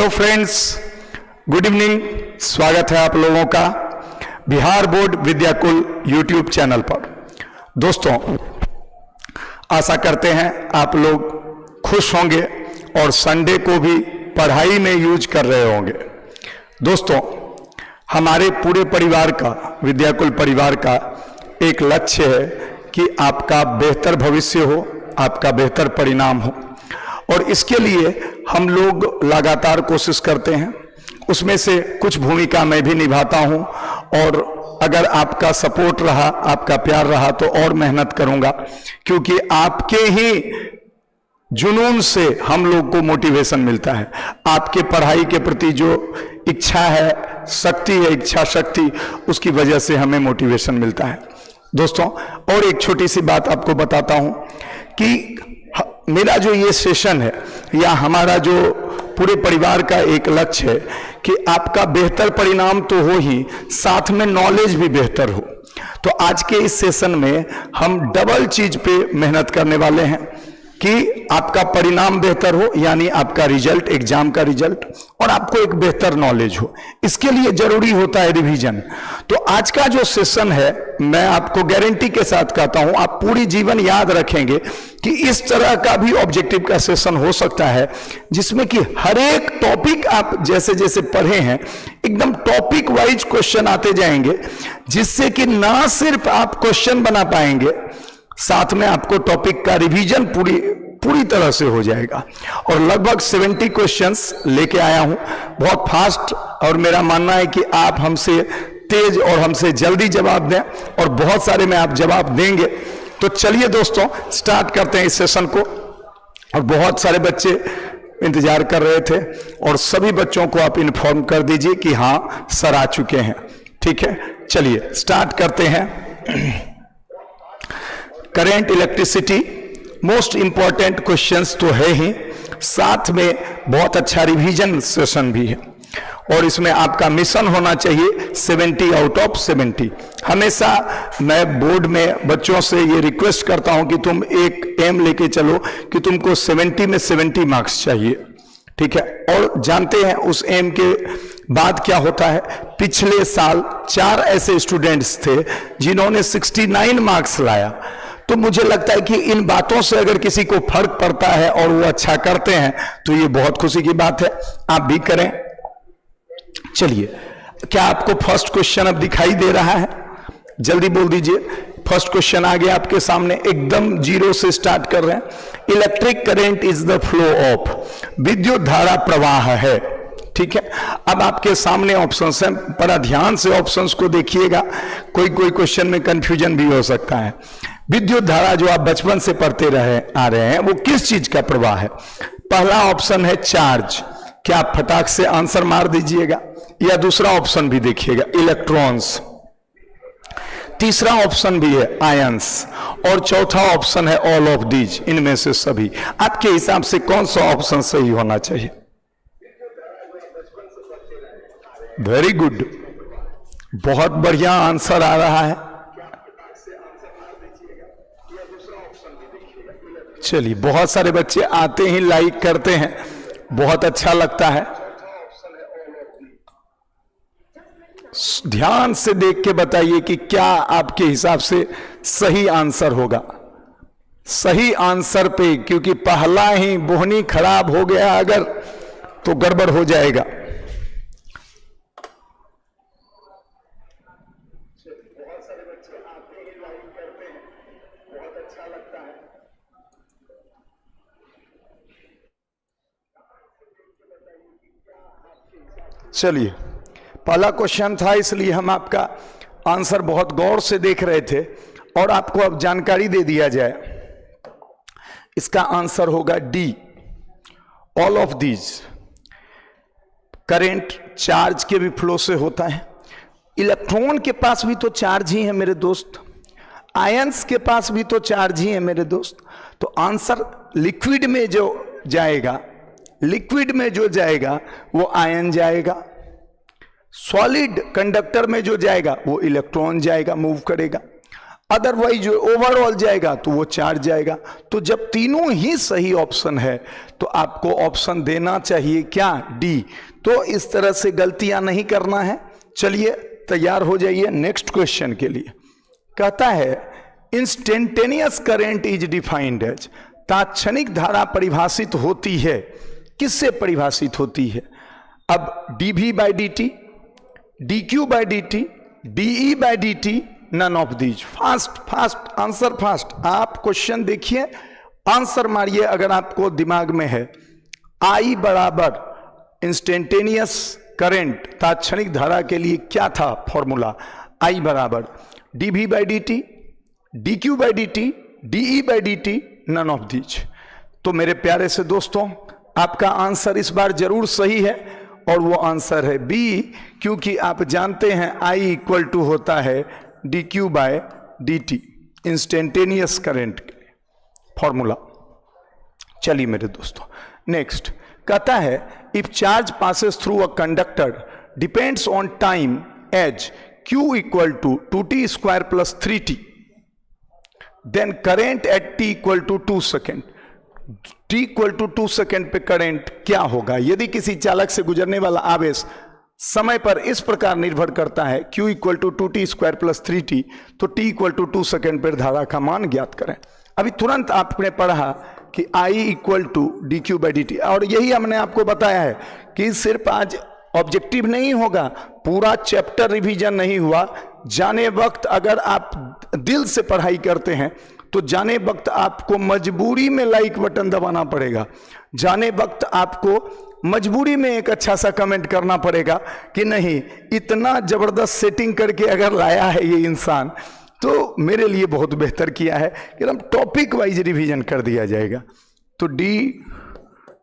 Hello friends, good evening. स्वागत है आप लोगों का Bihar board Vidyakul YouTube channel पर। दोस्तों, आशा करते हैं आप लोग खुश होंगे और संडे को भी पढ़ाई में यूज कर रहे होंगे। दोस्तों, हमारे पूरे परिवार का, विद्याकुल परिवार का एक लक्ष्य है कि आपका बेहतर भविष्य हो, आपका बेहतर परिणाम हो, और इसके लिए हम लोग लगातार कोशिश करते हैं। उसमें से कुछ भूमिका मैं भी निभाता हूं, और अगर आपका सपोर्ट रहा, आपका प्यार रहा तो और मेहनत करूंगा, क्योंकि आपके ही जुनून से हम लोग को मोटिवेशन मिलता है। आपके पढ़ाई के प्रति जो इच्छा है, शक्ति है, इच्छा शक्ति, उसकी वजह से हमें मोटिवेशन मिलता है। दोस्तों, और एक छोटी सी बात आपको बताता हूं कि मेरा जो ये सेशन है, या हमारा जो पूरे परिवार का एक लक्ष्य है कि आपका बेहतर परिणाम तो हो ही, साथ में नॉलेज भी बेहतर हो। तो आज के इस सेशन में हम डबल चीज पे मेहनत करने वाले हैं कि आपका परिणाम बेहतर हो, यानी आपका रिजल्ट, एग्जाम का रिजल्ट, और आपको एक बेहतर नॉलेज हो। इसके लिए जरूरी होता है रिवीजन। तो आज का जो सेशन है, मैं आपको गारंटी के साथ कहता हूं, आप पूरी जीवन याद रखेंगे कि इस तरह का भी ऑब्जेक्टिव का सेशन हो सकता है, जिसमें कि हर एक टॉपिक आप जैसे जैसे पढ़े हैं, एकदम टॉपिक वाइज क्वेश्चन आते जाएंगे, जिससे कि ना सिर्फ आप क्वेश्चन बना पाएंगे, साथ में आपको टॉपिक का रिवीजन पूरी तरह से हो जाएगा। और लगभग 70 क्वेश्चंस लेके आया हूं, बहुत फास्ट, और मेरा मानना है कि आप हमसे तेज और हमसे जल्दी जवाब दें, और बहुत सारे में आप जवाब देंगे। तो चलिए दोस्तों, स्टार्ट करते हैं इस सेशन को। और बहुत सारे बच्चे इंतजार कर रहे थे, और सभी बच्चों को आप इन्फॉर्म कर दीजिए कि हाँ सर आ चुके हैं। ठीक है, चलिए स्टार्ट करते हैं। Current electricity, most important questions तो है ही, साथ में बहुत अच्छा रिवीजन सेशन भी है, और इसमें आपका मिशन होना चाहिए 70 आउट ऑफ 70। हमेशा मैं बोर्ड में बच्चों से ये रिक्वेस्ट करता हूं कि तुम एक एम लेके चलो कि तुमको 70 में 70 मार्क्स चाहिए। ठीक है, और जानते हैं उस एम के बाद क्या होता है। पिछले साल 4 ऐसे स्टूडेंट्स थे जिन्होंने 69 मार्क्स लाया। तो मुझे लगता है कि इन बातों से अगर किसी को फर्क पड़ता है और वो अच्छा करते हैं, तो ये बहुत खुशी की बात है। आप भी करें। चलिए, क्या आपको फर्स्ट क्वेश्चन अब दिखाई दे रहा है? जल्दी बोल दीजिए। फर्स्ट क्वेश्चन आ गया आपके सामने, एकदम जीरो से स्टार्ट कर रहे हैं। Electric current is the flow of, विद्युत धारा प्रवाह है। ठीक है, अब आपके सामने ऑप्शंस हैं, बड़ा ध्यान से ऑप्शंस को देखिएगा, कोई क्वेश्चन में कंफ्यूजन भी हो सकता है। विद्युत धारा जो आप बचपन से पढ़ते आ रहे हैं, वो किस चीज का प्रवाह है? पहला ऑप्शन है चार्ज। क्या आप फटाक से आंसर मार दीजिएगा, या दूसरा ऑप्शन भी देखिएगा, इलेक्ट्रॉन्स। तीसरा ऑप्शन भी है आयंस, और चौथा ऑप्शन है ऑल ऑफ दीज। इनमें से सभी आपके हिसाब से कौन सा ऑप्शन सही होना चाहिए? वेरी गुड, बहुत बढ़िया आंसर आ रहा है। चलिए, बहुत सारे बच्चे आते ही लाइक करते हैं, बहुत अच्छा लगता है। ध्यान से देख के बताइए कि क्या आपके हिसाब से सही आंसर होगा। सही आंसर पे, क्योंकि पहला ही बोहनी खराब हो गया अगर, तो गड़बड़ हो जाएगा। चलिए, पहला क्वेश्चन था, इसलिए हम आपका आंसर बहुत गौर से देख रहे थे, और आपको अब जानकारी दे दिया जाए। इसका आंसर होगा D, all of these. Current charge के भी फ्लो से होता है। इलेक्ट्रॉन के पास भी तो चार्ज ही है मेरे दोस्त, आयंस के पास भी तो चार्ज ही है मेरे दोस्त। तो आंसर लिक्विड में जो जाएगा, लिक्विड में जो जाएगा वो आयन जाएगा, सॉलिड कंडक्टर में जो जाएगा वो इलेक्ट्रॉन जाएगा, मूव करेगा। अदरवाइज जो ओवरऑल जाएगा तो वो चार्ज जाएगा। तो जब तीनों ही सही ऑप्शन है तो आपको ऑप्शन देना चाहिए क्या, डी। तो इस तरह से गलतियां नहीं करना है। चलिए तैयार हो जाइए नेक्स्ट क्वेश्चन के लिए। कहता है instantaneous current is defined as, तात्क्षणिक धारा परिभाषित होती है, किससे परिभाषित होती है? अब dv by D T, dq by D T, de by D T, none of these. Fast fast answer fast. आप क्वेश्चन देखिए, आंसर मारिए अगर आपको दिमाग में है। I बराबर इंस्टेंटेनियस करंट, तात्क्षणिक धारा के लिए क्या था फॉर्मूला? I बराबर dv by D T, dq by D T, de by D T, none of these. तो मेरे प्यारे से दोस्तों, आपका आंसर इस बार जरूर सही है और वो आंसर है बी, क्योंकि आप जानते हैं I इक्वल टू होता है dq by dt, instantaneous current के लिए फॉर्मूला। चलिए मेरे दोस्तों नेक्स्ट कहता है if charge passes through a conductor depends on time as q equal to 2t square plus 3t, then current at t equal to 2 second. t equal to 2 second पे current क्या होगा? यदि किसी चालक से गुजरने वाला आवेश समय पर इस प्रकार निर्भर करता है q equal to 2t square plus 3t, तो t इक्वल टू 2 सेकेंड पर धारा का मान ज्ञात करें। अभी तुरंत आपने पढ़ा कि I equal to D Q by D T, और यही हमने आपको बताया है कि सिर्फ आज ऑब्जेक्टिव नहीं होगा, पूरा चैप्टर रिवीजन नहीं हुआ। जाने वक्त अगर आप दिल से पढ़ाई करते हैं तो जाने वक्त आपको मजबूरी में लाइक बटन दबाना पड़ेगा, जाने वक्त आपको मजबूरी में एक अच्छा सा कमेंट करना पड़ेगा कि नहीं, इतना जबरदस्त सेटिंग करके अगर लाया है ये इंसान तो मेरे लिए बहुत बेहतर किया है कि हम टॉपिक वाइज रिवीजन कर दिया जाएगा। तो D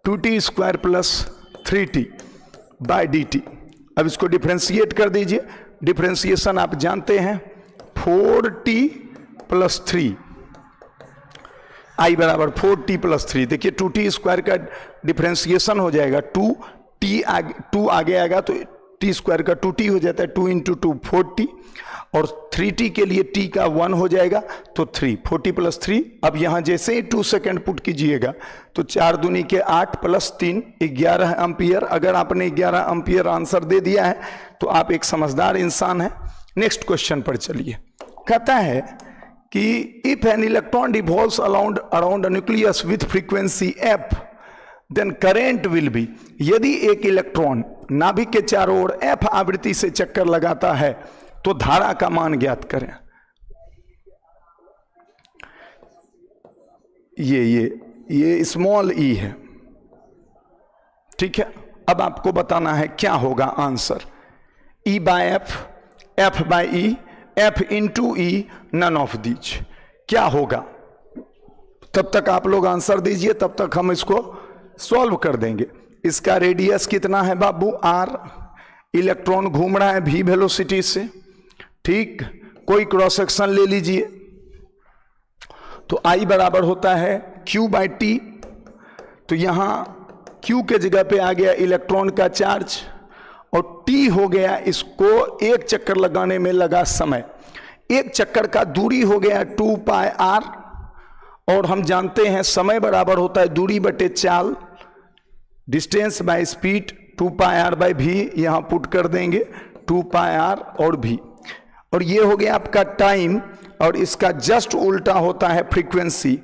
2t square plus 3t by D T. अब इसको डिफ्रेंशिएट कर दीजिए। डिफ्रेंशिएशन आप जानते हैं 4t प्लस 3, I बराबर 4t प्लस 3। देखिए 2t स्क्वायर का डिफ्रेंशिएशन हो जाएगा 2 आगे आएगा तो t स्क्वायर का 2t हो जाता है, 2 इंटू 2 4t, और 3t के लिए t का 1 हो जाएगा तो 3, 40 प्लस 3। अब यहां जैसे ही 2 सेकेंड पुट कीजिएगा तो 4 दूनी के 8 प्लस 3 11 एम्पियर। अगर आपने 11 एम्पियर आंसर दे दिया है तो आप एक समझदार इंसान हैं। नेक्स्ट क्वेश्चन पर चलिए। कहता है कि if an electron revolves around a nucleus with frequency f, then current will be. यदि एक इलेक्ट्रॉन नाभिक के चारों ओर f आवृत्ति से चक्कर लगाता है तो धारा का मान ज्ञात करें। ये स्मॉल e है, ठीक है। अब आपको बताना है क्या होगा answer. E by F, F by E, F into E, none of these. क्या होगा? तब तक आप लोग आंसर दीजिए, तब तक हम इसको सॉल्व कर देंगे। इसका रेडियस कितना है बाबू? r। इलेक्ट्रॉन घूम रहा है v वेलोसिटी से, ठीक। कोई क्रॉस सेक्शन ले लीजिए तो I बराबर होता है q बाई टी। तो यहां q के जगह पे आ गया इलेक्ट्रॉन का चार्ज और t हो गया इसको एक चक्कर लगाने में लगा समय। एक चक्कर का दूरी हो गया 2 पाई r, और हम जानते हैं समय बराबर होता है दूरी बटे चाल, distance by speed, 2 pi r by v। यहां पुट कर देंगे 2 पाई r और v, और ये हो गया आपका टाइम, और इसका जस्ट उल्टा होता है फ्रीक्वेंसी।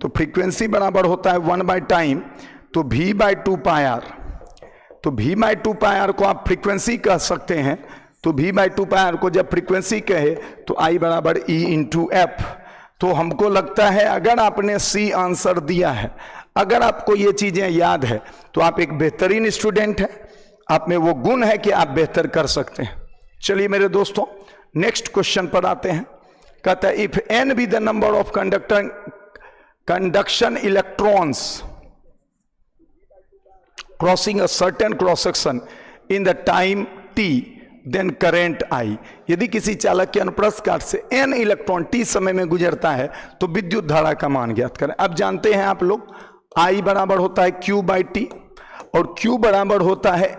तो फ्रीक्वेंसी बराबर होता है 1 बाय टाइम, तो v बाय 2 पाई r। तो v बाय 2 पाई r को आप फ्रीक्वेंसी कह सकते हैं। तो v बाय 2 पाई r को जब फ्रीक्वेंसी कहे तो I बराबर e इंटू एफ। तो हमको लगता है अगर आपने सी आंसर दिया है, अगर आपको ये चीजें याद है, तो आप एक बेहतरीन स्टूडेंट हैं। आप में वो गुण है कि आप बेहतर कर सकते हैं। चलिए मेरे दोस्तों नेक्स्ट क्वेश्चन पर आते हैं। कहता है if n be the number of conduction electrons crossing a certain cross section in the time t, then current I। यदि किसी चालक के अनुप्रस्थ काट से n इलेक्ट्रॉन t समय में गुजरता है तो विद्युत धारा का मान ज्ञात करें। अब जानते हैं आप लोग I बराबर होता है q बाई टी, और q बराबर होता है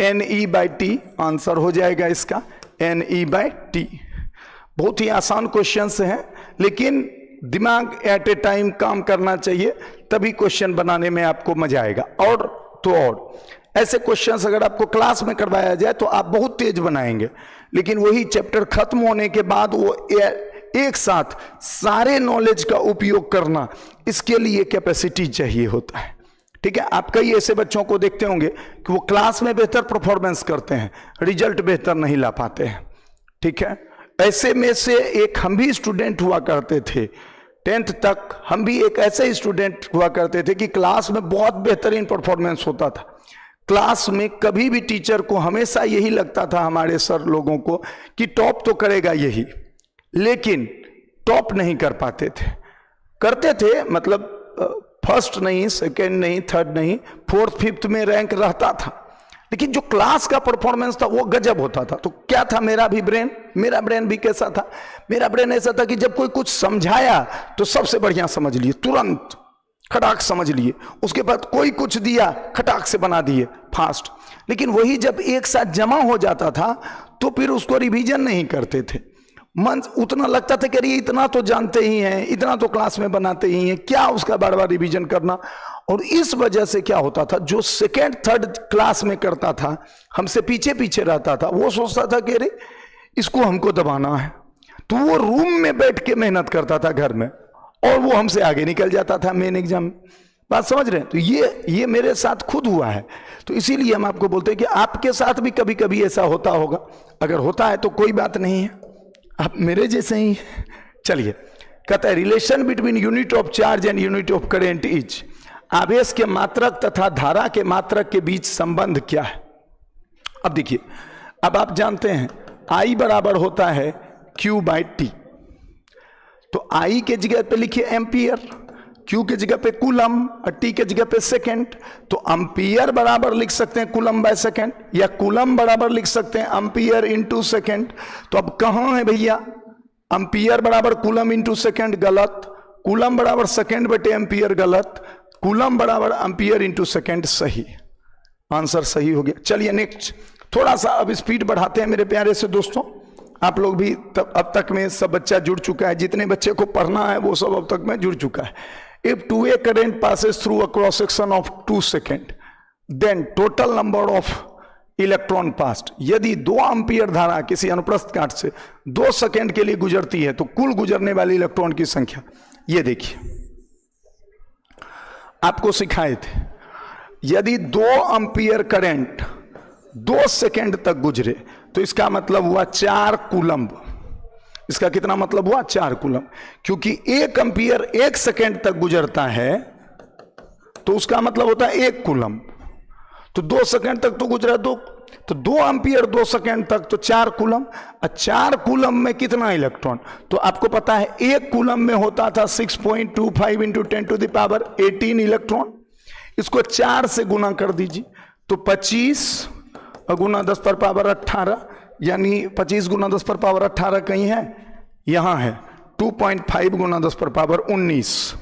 NE बाई टी। आंसर हो जाएगा इसका NE बाई टी। बहुत ही आसान क्वेश्चंस हैं, लेकिन दिमाग एट ए टाइम काम करना चाहिए, तभी क्वेश्चन बनाने में आपको मजा आएगा। और तो और ऐसे क्वेश्चंस अगर आपको क्लास में करवाया जाए तो आप बहुत तेज बनाएंगे, लेकिन वही चैप्टर खत्म होने के बाद वो एक साथ सारे नॉलेज का उपयोग करना, इसके लिए कैपेसिटी चाहिए होता है। ठीक है, आप कई ऐसे बच्चों को देखते होंगे कि वो क्लास में बेहतर परफॉर्मेंस करते हैं, रिजल्ट बेहतर नहीं ला पाते हैं। ठीक है, ऐसे में से एक हम भी स्टूडेंट हुआ करते थे। 10th तक हम भी एक ऐसे स्टूडेंट हुआ करते थे कि क्लास में बहुत बेहतरीन परफॉर्मेंस होता था। क्लास में कभी भी टीचर को हमेशा यही लगता था, हमारे सर लोगों को, कि टॉप तो करेगा यही, लेकिन टॉप नहीं कर पाते थे। करते थे मतलब फर्स्ट नहीं, सेकंड नहीं, थर्ड नहीं, फोर्थ फिफ्थ में रैंक रहता था, लेकिन जो क्लास का परफॉर्मेंस था वो गजब होता था। तो क्या था, मेरा ब्रेन भी कैसा था, मेरा ब्रेन ऐसा था कि जब कोई कुछ समझाया तो सबसे बढ़िया समझ लिए, तुरंत खटाक समझ लिए, उसके बाद कोई कुछ दिया खटाक से बना दिए फास्ट। लेकिन वही जब एक साथ जमा हो जाता था तो फिर उसको रिवीजन नहीं करते थे। मन उतना लगता था कि अरे इतना तो जानते ही हैं, इतना तो क्लास में बनाते ही हैं, क्या उसका बार बार रिवीजन करना। और इस वजह से क्या होता था, जो सेकेंड थर्ड क्लास में करता था, हमसे पीछे पीछे रहता था, वो सोचता था कि अरे इसको हमको दबाना है, तो वो रूम में बैठ के मेहनत करता था घर में, और वो हमसे आगे निकल जाता था मेन एग्जाम में। बात समझ रहे हैं? तो ये मेरे साथ खुद हुआ है। तो इसीलिए हम आपको बोलते हैं कि आपके साथ भी कभी कभी ऐसा होता होगा। अगर होता है तो कोई बात नहीं है, आप मेरे जैसे ही हैं। चलिए, कहता है relation between unit of charge and unit of current is, आवेश के मात्रक तथा धारा के मात्रक के बीच संबंध क्या है। अब देखिए, अब आप जानते हैं I बराबर होता है Q/T। तो I के जगह पे लिखिए एम्पियर, Q के जगह पे कूलम और T के जगह पे सेकेंड। तो एम्पियर बराबर लिख सकते हैं कूलम बाय सेकेंड, या कूलम बराबर लिख सकते हैं एम्पियर इंटू सेकेंड। तो अब कहां है भैया, एम्पियर बराबर कूलम इंटू सेकेंड गलत, कूलम बराबर सेकेंड बटे एम्पियर गलत, कूलम बराबर एम्पियर इंटू सेकेंड सही। आंसर सही हो गया। चलिए नेक्स्ट, थोड़ा सा अब स्पीड बढ़ाते हैं मेरे प्यारे से दोस्तों। आप लोग भी अब तक में सब बच्चा जुड़ चुका है, जितने बच्चे को पढ़ना है वो सब अब तक में जुड़ चुका है। If 2A current passes through a cross section of 2 seconds, then total number of electron passed। यदि 2 एम्पियर धारा किसी अनुप्रस्थ काट से 2 सेकंड के लिए गुजरती है तो कुल गुजरने वाले इलेक्ट्रॉन की संख्या, ये देखिए आपको सिखाए थे। यदि 2 एम्पियर करंट 2 सेकंड तक गुजरे तो इसका मतलब हुआ 4 कूलम्ब। इसका कितना मतलब हुआ, 4 कूलम, क्योंकि 1 एम्पियर 1 सेकंड तक गुजरता है तो उसका मतलब होता है 1 कूलम। तो 2 सेकंड तक तो गुजरा तो 2 एम्पियर 2 सेकंड तक तो 4 कूलम। और 4 कूलम में कितना इलेक्ट्रॉन, तो आपको पता है 1 कूलम में होता था 6.25 इंटू 10⁻18 इलेक्ट्रॉन। इसको 4 से गुना कर दीजिए तो 25 गुना 10⁻18, यानी 25 गुना 10⁻18 कहीं है, यहां है 2.5 गुना 10⁻19।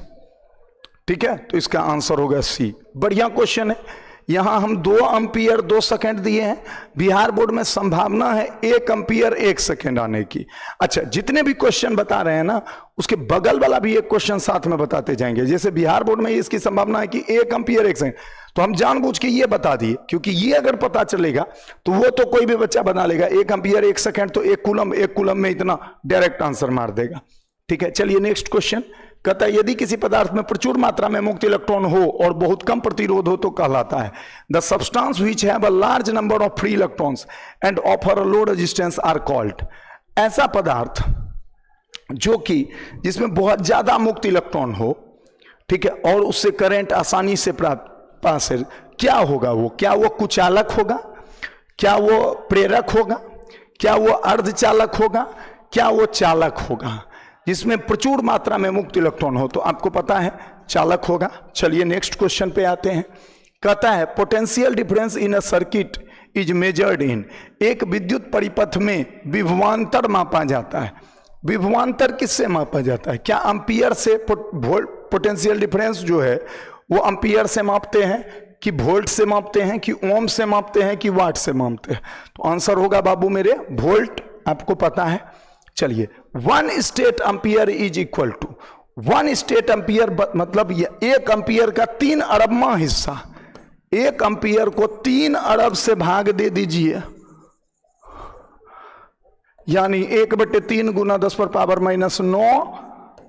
ठीक है, तो इसका आंसर होगा सी। बढ़िया क्वेश्चन है। यहां हम 2 एम्पियर 2 सेकंड दिए हैं, बिहार बोर्ड में संभावना है 1 एम्पियर 1 सेकंड आने की। अच्छा, जितने भी क्वेश्चन बता रहे हैं ना, उसके बगल वाला भी एक क्वेश्चन साथ में बताते जाएंगे। जैसे बिहार बोर्ड में इसकी संभावना है कि 1 एम्पियर 1 सेकंड, तो हम जानबूझ के ये बता दिए, क्योंकि ये अगर पता चलेगा तो वो तो कोई भी बच्चा बना लेगा। 1 एम्पियर 1 सेकंड तो 1 कूलम में इतना डायरेक्ट आंसर मार देगा। ठीक है, चलिए नेक्स्ट क्वेश्चन। कहता है यदि किसी पदार्थ में प्रचुर मात्रा में मुक्त इलेक्ट्रॉन हो और बहुत कम प्रतिरोध हो तो कहलाता है। The substance which have a large number of free electrons and offer a low resistance R called. ऐसा पदार्थ जो कि जिसमें बहुत ज्यादा मुक्त इलेक्ट्रॉन हो, ठीक है, और उससे करंट आसानी से पास है, क्या होगा वो? क्या वो कुचालक होगा, क्या वो प्रेरक होगा, क्या वो अर्धचालक होगा, क्या वो चालक होगा? जिसमें प्रचुर मात्रा में मुक्त इलेक्ट्रॉन हो तो आपको पता है चालक होगा। चलिए नेक्स्ट क्वेश्चन पे आते हैं। कहता है potential difference in a circuit is measured in. एक विद्युत परिपथ में विभवांतर मापा जाता है। विभवांतर किससे मापा जाता है? क्या एम्पियर से? पोटेंशियल डिफरेंस जो है वो एम्पियर से मापते हैं कि वोल्ट से मापते हैं कि ओम से मापते हैं कि वाट से मापते हैं? तो आंसर होगा बाबू मेरे वोल्ट। आपको पता है चलिए, 1 stat ampere is equal to 1 stat ampere, मतलब 1 एम्पियर का 3 अरबवां हिस्सा। 1 एम्पियर को 3 अरब से भाग दे दीजिए, यानी 1/3 गुना 10⁻⁻9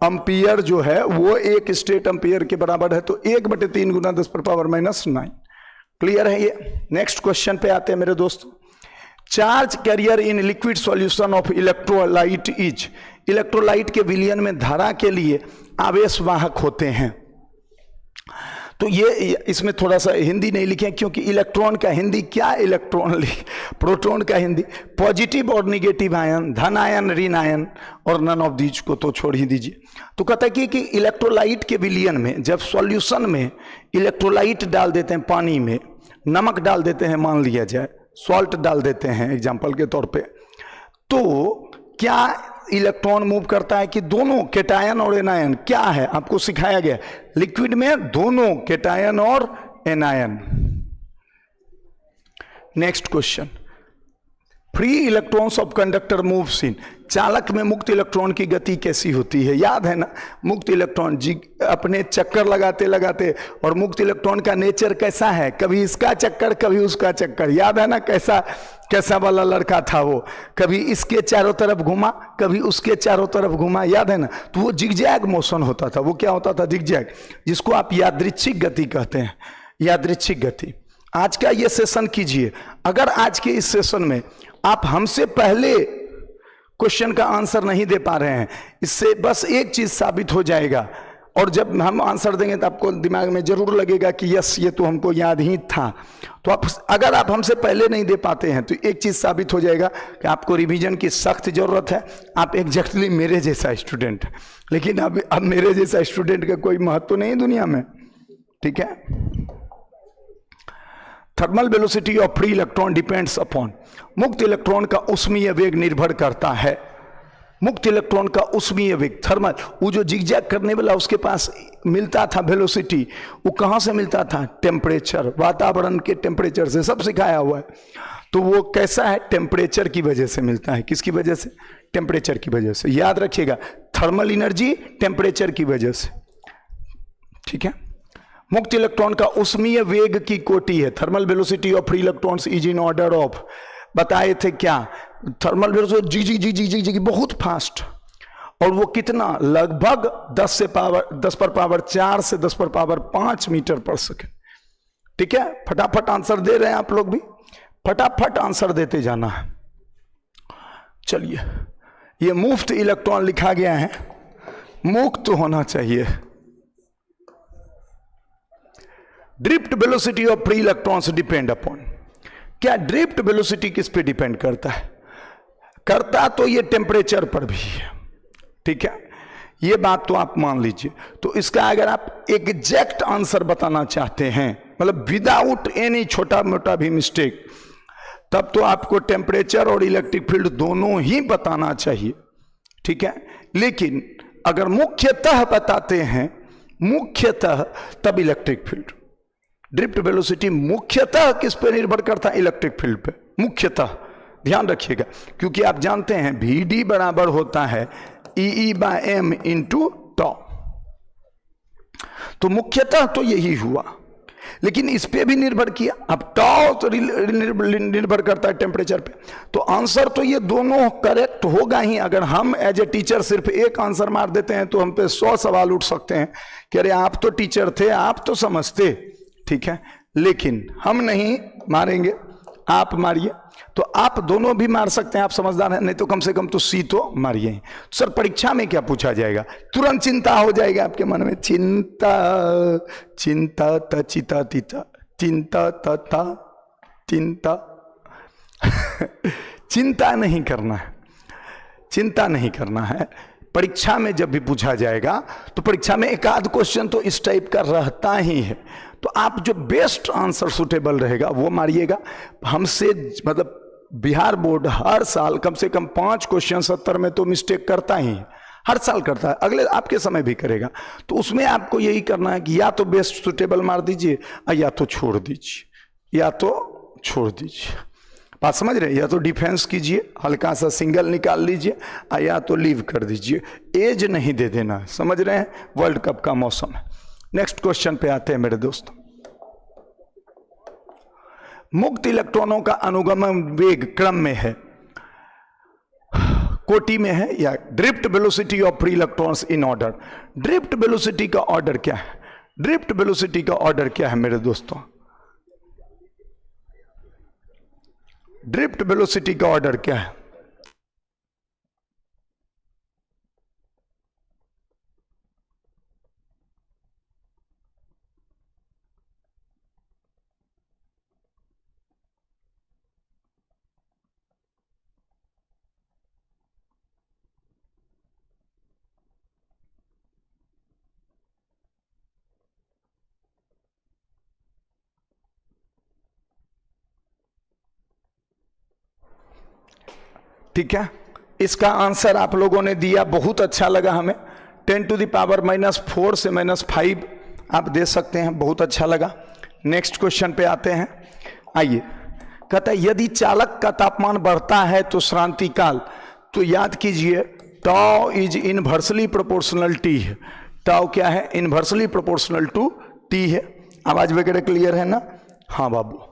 एम्पियर जो है वो 1 स्टेट एम्पियर के बराबर है। तो 1/3 गुना 10⁻⁹। क्लियर है ये? नेक्स्ट क्वेश्चन पे आते हैं मेरे दोस्तों। Charge carrier in liquid solution of electrolyte is, electrolyte के विलयन में धारा के लिए आवेश वाहक होते हैं। तो ये इसमें थोड़ा सा हिंदी नहीं लिखे क्योंकि इलेक्ट्रॉन का हिंदी क्या, इलेक्ट्रॉन प्रोटॉन का हिंदी पॉजिटिव और निगेटिव आयन, धन आयन, ऋण आयन, और नन ऑफ दीज को तो छोड़ ही दीजिए। तो कहता है कि इलेक्ट्रोलाइट के विलयन में जब सॉल्यूशन में इलेक्ट्रोलाइट डाल देते हैं, पानी में नमक डाल देते हैं, मान लिया जाए सॉल्ट डाल देते हैं एग्जाम्पल के तौर पे, तो क्या इलेक्ट्रॉन मूव करता है कि दोनों केटायन और एनायन? क्या है आपको सिखाया गया, लिक्विड में दोनों केटायन और anion. Next question, free electrons of conductor moves in, चालक में मुक्त इलेक्ट्रॉन की गति कैसी होती है? याद है ना, मुक्त इलेक्ट्रॉन जी अपने चक्कर लगाते लगाते, और मुक्त इलेक्ट्रॉन का नेचर कैसा है, कभी इसका चक्कर कभी उसका चक्कर। याद है ना कैसा कैसा वाला लड़का था वो, कभी इसके चारों तरफ घुमा कभी उसके चारों तरफ घुमा, याद है ना। तो वो जिगजैग मोशन होता था। वो क्या होता था? जिगजैग, जिसको आप यादृच्छिक गति कहते हैं, यादृच्छिक गति। आज का ये सेशन कीजिए, अगर आज के इस सेशन में आप हमसे पहले क्वेश्चन का आंसर नहीं दे पा रहे हैं, इससे बस एक चीज साबित हो जाएगा, और जब हम आंसर देंगे तो आपको दिमाग में जरूर लगेगा कि यस ये तो हमको याद ही था। तो आप अगर आप हमसे पहले नहीं दे पाते हैं तो एक चीज साबित हो जाएगा कि आपको रिवीजन की सख्त जरूरत है। आप एग्जैक्टली मेरे जैसा स्टूडेंट, लेकिन अब मेरे जैसा स्टूडेंट का कोई महत्व नहीं दुनिया में, ठीक है। Thermal velocity of free electron depends upon, मुक्त इलेक्ट्रॉन का उष्मीय वेग निर्भर करता है। मुक्त इलेक्ट्रॉन का उष्मीय वेग, थर्मल, वो जो जिगजैग करने वाला उसके पास मिलता था वेलोसिटी, वो कहां से मिलता था? टेम्परेचर, वातावरण के टेम्परेचर से, सब सिखाया हुआ है। तो वो कैसा है? टेम्परेचर की वजह से मिलता है। किसकी वजह से? टेम्परेचर की वजह से। याद रखिएगा, थर्मल एनर्जी टेम्परेचर की वजह से, ठीक है। मुक्त इलेक्ट्रॉन का उष्मीय वेग की कोटि है, thermal velocity of free electrons is in order of, बताए थे क्या? थर्मल वेलोसिटी जी जी जी जी जी जी बहुत फास्ट, और वो कितना? लगभग 10 पर पावर 4 से 10 पर पावर 5 मीटर पर सेकेंड, ठीक है। फटाफट आंसर दे रहे हैं आप लोग भी, फटाफट आंसर देते जाना है। चलिए, ये मुफ्त इलेक्ट्रॉन लिखा गया है, मुक्त होना चाहिए। Drift velocity of free electrons depend upon, क्या ड्रिफ्ट वेलोसिटी किस पे डिपेंड करता है? करता तो ये टेम्परेचर पर भी है, ठीक है, ये बात तो आप मान लीजिए। तो इसका अगर आप एग्जैक्ट आंसर बताना चाहते हैं, मतलब विदाउट एनी छोटा मोटा भी मिस्टेक, तब तो आपको टेम्परेचर और इलेक्ट्रिक फील्ड दोनों ही बताना चाहिए, ठीक है। लेकिन अगर मुख्यतः बताते हैं, मुख्यतः, तब इलेक्ट्रिक फील्ड। ड्रिफ्ट वेलोसिटी मुख्यतः किस पे निर्भर करता है? इलेक्ट्रिक फील्ड पे, मुख्यतः, ध्यान रखिएगा, क्योंकि आप जानते हैं VD बराबर होता है EE/m इंटू टॉ। तो मुख्यतः तो यही हुआ, लेकिन इस पे भी निर्भर किया। अब टॉ तो निर्भर करता है टेम्परेचर पे। तो आंसर तो ये दोनों करेक्ट होगा ही। अगर हम एज ए टीचर सिर्फ एक आंसर मार देते हैं तो हम पे 100 सवाल उठ सकते हैं कि अरे आप तो टीचर थे, आप तो समझते, ठीक है, लेकिन हम नहीं मारेंगे, आप मारिए। तो आप दोनों भी मार सकते हैं, आप समझदार हैं, नहीं तो कम से कम तो सी तो मारिए। सर परीक्षा में क्या पूछा जाएगा? तुरंत चिंता हो जाएगा आपके मन में, चिंता चिंता त चिता तीता, चिंता तथा चिंता चिंता नहीं करना है, चिंता नहीं करना है। परीक्षा में जब भी पूछा जाएगा तो परीक्षा में एक आध क्वेश्चन तो इस टाइप का रहता ही है। तो आप जो बेस्ट आंसर सुटेबल रहेगा वो मारिएगा। हमसे मतलब बिहार बोर्ड हर साल कम से कम 5 क्वेश्चन 70 में तो मिस्टेक करता ही है, हर साल करता है, अगले आपके समय भी करेगा। तो उसमें आपको यही करना है कि या तो बेस्ट सुटेबल मार दीजिए या तो छोड़ दीजिए, या तो छोड़ दीजिए। बात समझ रहे हैं? या तो डिफेंस कीजिए, हल्का सा सिंगल निकाल लीजिए, या तो लीव कर दीजिए, एज नहीं दे देना। समझ रहे हैं? वर्ल्ड कप का मौसम है। नेक्स्ट क्वेश्चन पे आते हैं मेरे दोस्त। मुक्त इलेक्ट्रॉनों का अनुगमन वेग क्रम में है, कोटि में है, या drift velocity of free electrons in order. Drift velocity का ऑर्डर क्या है? ड्रिफ्ट वेलोसिटी का ऑर्डर क्या है मेरे दोस्तों? ड्रिफ्ट वेलोसिटी का ऑर्डर क्या है? ठीक है, इसका आंसर आप लोगों ने दिया, बहुत अच्छा लगा हमें। 10⁻⁻⁴ से -5 आप दे सकते हैं, बहुत अच्छा लगा। नेक्स्ट क्वेश्चन पे आते हैं। आइए, कहता है यदि चालक का तापमान बढ़ता है तो श्रांति काल, तो याद कीजिए tau is inversely proportional T है। टाउ क्या है? इनवर्सली प्रोपोर्शनल टू टी है। आवाज वगैरह क्लियर है ना? हाँ बाबू,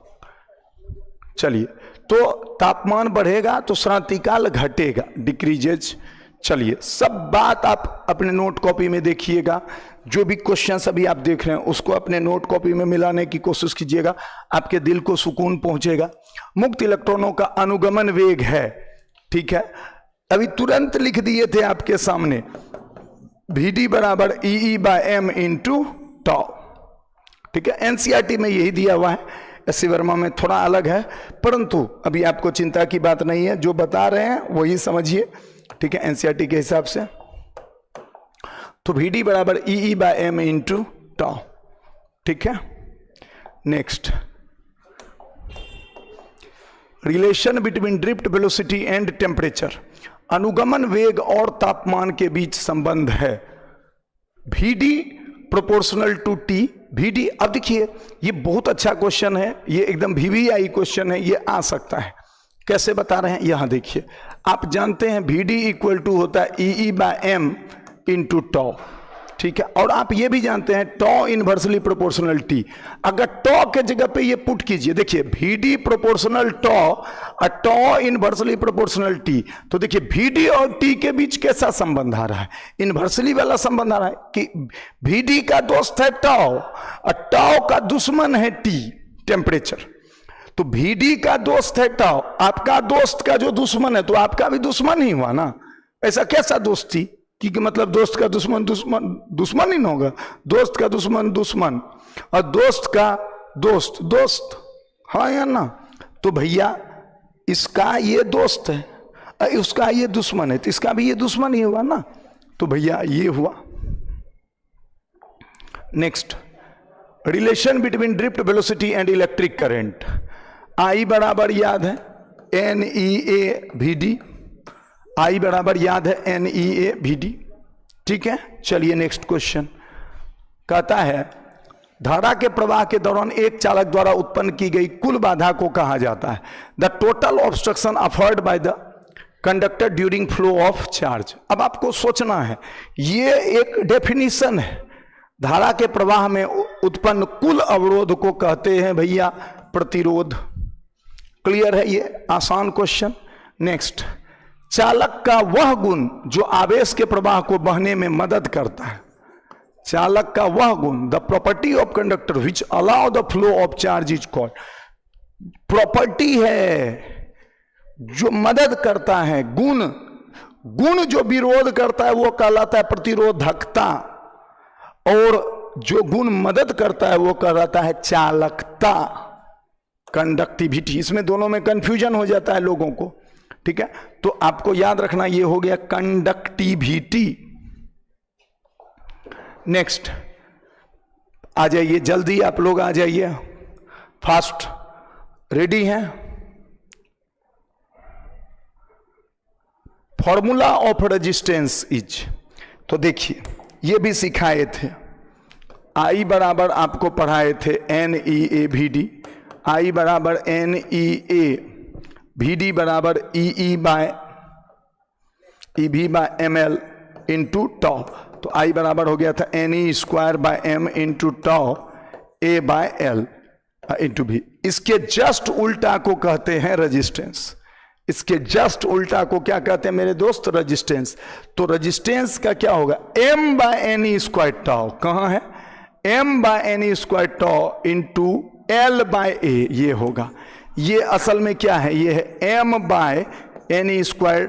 चलिए। तो तापमान बढ़ेगा तो श्रांतिकाल घटेगा, डिक्रीजेज। चलिए, सब बात आप अपने नोट कॉपी में देखिएगा। जो भी क्वेश्चन अभी आप देख रहे हैं उसको अपने नोट कॉपी में मिलाने की कोशिश कीजिएगा, आपके दिल को सुकून पहुंचेगा। मुक्त इलेक्ट्रॉनों का अनुगमन वेग है, ठीक है, अभी तुरंत लिख दिए थे आपके सामने, Vd बराबर EE/m इंटू टाउ। ठीक है, एनसीईआरटी में यही दिया हुआ है, एससी वर्मा में थोड़ा अलग है, परंतु अभी आपको चिंता की बात नहीं है, जो बता रहे हैं वही समझिए। ठीक है, एनसीईआरटी के हिसाब से। तो Vd बराबर EE/m इंटू टाउ। ठीक है, next, relation between drift velocity and temperature. अनुगमन वेग और तापमान के बीच संबंध है। Vd proportional to T. Vd, अब देखिए ये बहुत अच्छा क्वेश्चन है, ये एकदम VVI क्वेश्चन है, ये आ सकता है। कैसे बता रहे हैं? यहां देखिए, आप जानते हैं Vd इक्वल टू होता है EE/m इंटू टाउ। ठीक है, और आप ये भी जानते हैं टाउ इनवर्सली प्रोपोर्शनल टी। अगर टाउ के जगह पे ये पुट कीजिए, देखिए Vd प्रोपोर्शनल टाउ और टाउ इनवर्सली प्रोपोर्शनल टी, तो देखिए Vd और टी के बीच कैसा संबंध आ रहा है? इनवर्सली वाला संबंध आ रहा है कि Vd का दोस्त है टाउ और टाउ का दुश्मन है टी, टेम्परेचर। तो Vd का दोस्त है टाउ, आपका दोस्त का जो दुश्मन है तो आपका भी दुश्मन ही हुआ ना। ऐसा कैसा दोस्ती कि मतलब दोस्त का दुश्मन दुश्मन दुश्मन ही ना होगा, दोस्त का दुश्मन दुश्मन और दोस्त का दोस्त दोस्त, हाँ या ना? तो भैया इसका ये दोस्त है, उसका ये दुश्मन है, तो इसका भी ये दुश्मन ही हुआ ना। तो भैया ये हुआ। Next, relation between drift velocity and electric current. I बराबर याद है NEA/Vd, I बराबर याद है NEA/Vd। ठीक है, चलिए नेक्स्ट क्वेश्चन। कहता है धारा के प्रवाह के दौरान एक चालक द्वारा उत्पन्न की गई कुल बाधा को कहा जाता है the total obstruction afford by the conductor during flow of charge. अब आपको सोचना है, ये एक डेफिनेशन है, धारा के प्रवाह में उत्पन्न कुल अवरोध को कहते हैं भैया प्रतिरोध। क्लियर है? ये आसान क्वेश्चन। नेक्स्ट, चालक का वह गुण जो आवेश के प्रवाह को बहने में मदद करता है। चालक का वह गुण, the property of conductor which allow the flow of charge is called. Property है जो मदद करता है, गुण, गुण जो विरोध करता है वो कहलाता है प्रतिरोधकता, और जो गुण मदद करता है वो कहलाता है चालकता, कंडक्टिविटी। इसमें दोनों में कंफ्यूजन हो जाता है लोगों को। ठीक है, तो आपको याद रखना ये हो गया कंडक्टिविटी। नेक्स्ट, आ जाइए जल्दी, आप लोग आ जाइए, फास्ट। रेडी हैं? फॉर्मूला ऑफ रेजिस्टेंस इज, तो देखिए ये भी सिखाए थे, I बराबर आपको पढ़ाए थे NEA/Vd, I बराबर NEA VD बराबर E by ml into tau, तो I बराबर हो गया था NE square by m into tau A by L into V। इसके जस्ट उल्टा को कहते हैं रेजिस्टेंस। इसके जस्ट उल्टा को क्या कहते हैं मेरे दोस्त? रेजिस्टेंस। तो रेजिस्टेंस का क्या होगा? m by NE square tau, कहां है? m by NE square tau into L by A, ये होगा। ये असल में क्या है? ये है m by NE square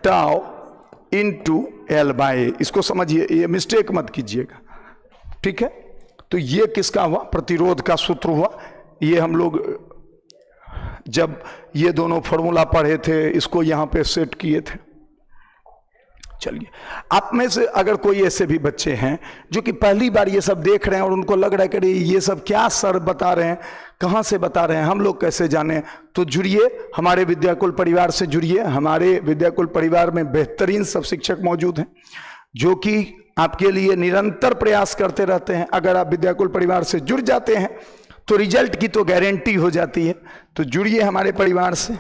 tau into L by A। इसको समझिए, ये मिस्टेक मत कीजिएगा, ठीक है? तो ये किसका हुआ? प्रतिरोध का सूत्र हुआ। ये हम लोग जब ये दोनों फॉर्मूला पढ़े थे, इसको यहां पे सेट किए थे। चलिए, आप में से अगर कोई ऐसे भी बच्चे हैं जो कि पहली बार ये सब देख रहे हैं और उनको लग रहा है कि ये सब क्या सर बता रहे हैं, कहां से बता रहे हैं, हम लोग कैसे जाने, तो जुड़िए, हमारे विद्याकुल परिवार से जुड़िए। हमारे विद्याकुल परिवार में बेहतरीन सब शिक्षक मौजूद हैं जो कि आपके लिए निरंतर प्रयास करते रहते हैं। अगर आप विद्याकुल परिवार से जुड़ जाते हैं तो रिजल्ट की तो गारंटी हो जाती है। तो जुड़िए हमारे परिवार से।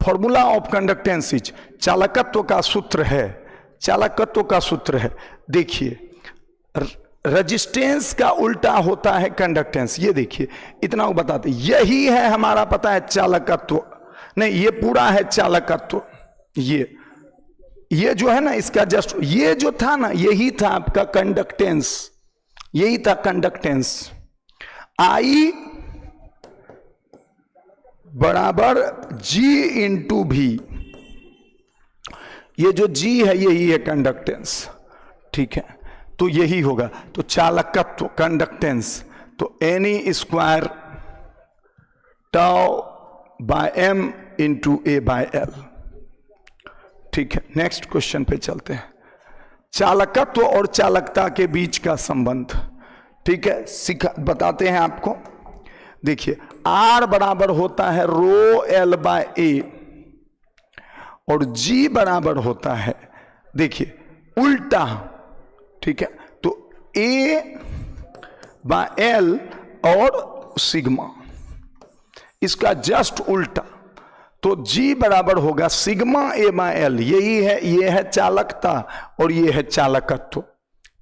फॉर्मूला ऑफ कंडक्टेंस इज, चालकत्व का सूत्र है, चालकत्व का सूत्र है। देखिए, रेजिस्टेंस का उल्टा होता है कंडक्टेंस। ये देखिए, इतना वो बताते, यही है हमारा, पता है, चालकत्व। नहीं, ये पूरा है चालकत्व। ये जो है ना, इसका जस्ट ये जो था ना, यही था आपका कंडक्टेंस, यही था कंडक्टेंस। आई बराबर G इंटू V, ये जो G है यही है कंडक्टेंस, ठीक है? तो यही होगा। तो चालकत्व, कंडक्टेंस, तो NE square tau by m into A by L, ठीक है? नेक्स्ट क्वेश्चन पे चलते हैं। चालकत्व और चालकता के बीच का संबंध, ठीक है, बताते हैं आपको। देखिए, R बराबर होता है रो L बाय A और G बराबर होता है, देखिए, उल्टा, ठीक है? तो A बाय L और सिग्मा, इसका जस्ट उल्टा। तो G बराबर होगा सिग्मा A बाय L। यही है, ये है चालकता और ये है चालकत्व,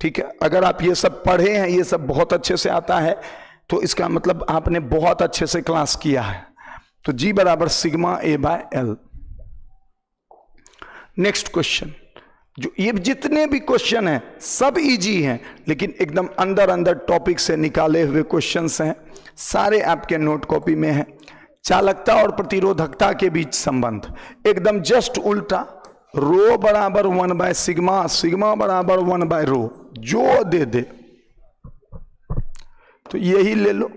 ठीक है? अगर आप ये सब पढ़े हैं, ये सब बहुत अच्छे से आता है, तो इसका मतलब आपने बहुत अच्छे से क्लास किया है। तो G बराबर sigma A by L। Next question, जो ये जितने भी क्वेश्चन हैं सब इजी हैं, लेकिन एकदम अंदर अंदर टॉपिक से निकाले हुए क्वेश्चंस हैं, सारे आपके नोट कॉपी में हैं। चालकता और प्रतिरोधकता के बीच संबंध एकदम जस्ट उल्टा, रो बराबर 1 बाय सिग्मा, सिग्मा बराबर 1 बाय रो, जो दे दे तो यही ले लो।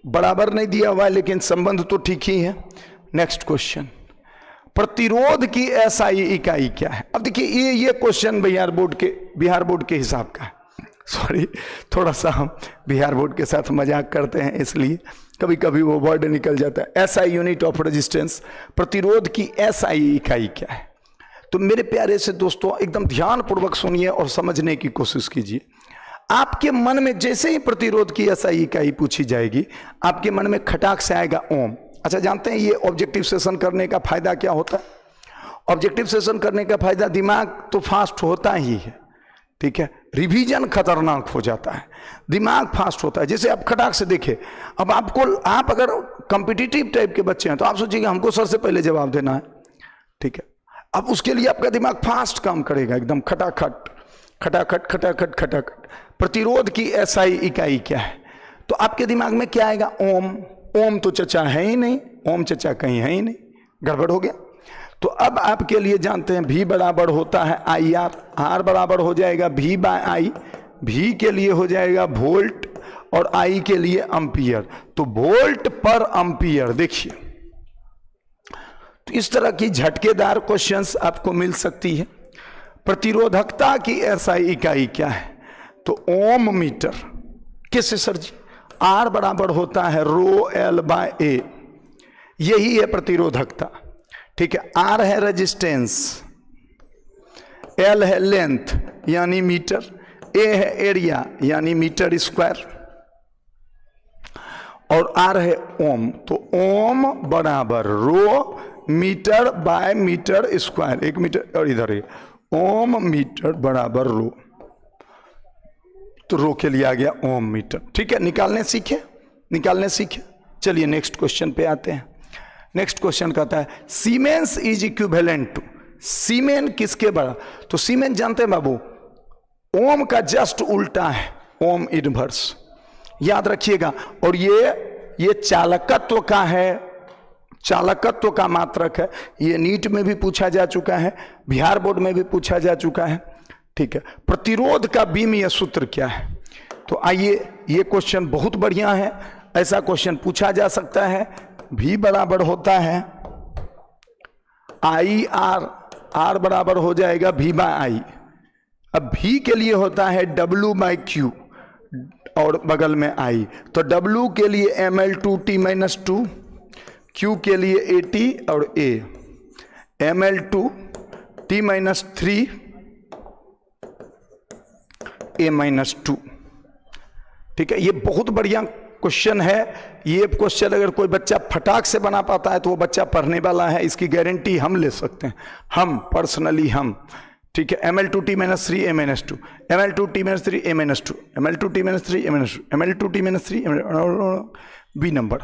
बराबर नहीं दिया हुआ है लेकिन संबंध तो ठीक ही है। नेक्स्ट क्वेश्चन, प्रतिरोध की एसआई इकाई क्या है? अब देखिए, ये क्वेश्चन बिहार बोर्ड के हिसाब का है। सॉरी, थोड़ा सा हम बिहार बोर्ड के साथ मजाक करते हैं, इसलिए कभी कभी वो वर्ड निकल जाता है। एसआई यूनिट ऑफ रेजिस्टेंस, प्रतिरोध की एसआई इकाई क्या है? तो मेरे प्यारे से दोस्तों, एकदम ध्यान पूर्वक सुनिए और समझने की कोशिश कीजिए। आपके मन में जैसे ही प्रतिरोध की एसआई इकाई पूछी जाएगी, आपके मन में खटाक से आएगा ओम। अच्छा, जानते हैं ये ऑब्जेक्टिव सेशन करने का फायदा क्या होता है? ऑब्जेक्टिव सेशन करने का फायदा, दिमाग तो फास्ट होता ही है, ठीक है, रिवीजन खतरनाक हो जाता है, दिमाग फास्ट होता है। जैसे आप खटाक से देखें, अब आप अगर कॉम्पिटिटिव टाइप के बच्चे हैं तो आप सोचिएगा हमको सर से पहले जवाब देना है, ठीक है? अब उसके लिए आपका दिमाग फास्ट काम करेगा, एकदम खटाखट खटाखट खटाखट खटाखट। प्रतिरोध की एसआई इकाई क्या है? तो आपके दिमाग में क्या आएगा? ओम। ओम तो चचा है ही नहीं, ओम चचा कहीं है ही नहीं, गड़बड़ हो गया। तो अब आपके लिए जानते हैं, V बराबर होता है IR, R बराबर हो जाएगा V बाय I, V के लिए हो जाएगा वोल्ट और I के लिए एम्पियर। तो वोल्ट पर एम्पियर, देखिए, तो इस तरह की झटकेदार क्वेश्चंस आपको मिल सकती है। प्रतिरोधकता की एसआई इकाई क्या है? तो ओम मीटर। कैसे सर जी? R बराबर होता है रो L बाय A, यही है प्रतिरोधकता, ठीक है? R है रेजिस्टेंस, L है लेंथ यानी मीटर, A है एरिया यानी मीटर स्क्वायर, और आर है ओम, तो ओम बराबर rho metre by metre square, 1 metre, और इधर है ओम मीटर बराबर रो, तो रो के लिए आ गया ओम मीटर। ठीक है, निकालने सीखे। चलिए नेक्स्ट क्वेश्चन पे आते हैं। नेक्स्ट क्वेश्चन कहता है सीमेंस इज इक्विवेलेंट टू, सीमेन किसके बड़ा, तो सीमेन जानते हैं बाबू ओम का जस्ट उल्टा है, ओम इनवर्स, याद रखिएगा। और ये चालकत्व का है, चालकत्व का मात्रक है। ये नीट में भी पूछा जा चुका है, बिहार बोर्ड में भी पूछा जा चुका है। ठीक है, प्रतिरोध का बीमीय सूत्र क्या है, तो आइए ये क्वेश्चन बहुत बढ़िया है, ऐसा क्वेश्चन पूछा जा सकता है। V बराबर होता है आई आर, आर बराबर हो जाएगा V बाय आई। अब V के लिए होता है W बाय Q और बगल में I, तो W के लिए ml2t-2, Q के लिए AT और A, ml2t-3 A-2। ठीक है, ये बहुत बढ़िया क्वेश्चन है। ये क्वेश्चन अगर कोई बच्चा फटाक से बना पाता है तो वो बच्चा पढ़ने वाला है, इसकी गारंटी हम ले सकते हैं, हम पर्सनली हम। ठीक है, ml2t-3 A-2, ml2t-3 A-2, ml2t-3 A-2, ml2t-3 B number,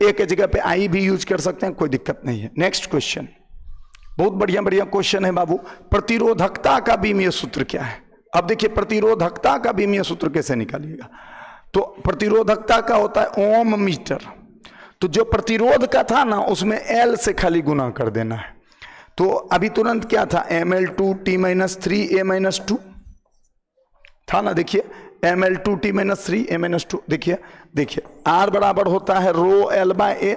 एक जगह पे आई भी यूज कर सकते हैं, कोई दिक्कत नहीं है। नेक्स्ट क्वेश्चन, बहुत बढ़िया क्वेश्चन है बाबू। प्रतिरोधकता का बीमीय सूत्र क्या है। अब देखिए प्रतिरोधकता का बीमीय सूत्र कैसे निकालिएगा, तो प्रतिरोधकता का होता है ओम मीटर, तो जो प्रतिरोध का था ना उसमें L से खाली गुना कर देना है। तो अभी तुरंत क्या था, ml2t-3 A-2 था ना, देखिए ml2t-3 A-2, देखिए R बराबर होता है रो L बाय A,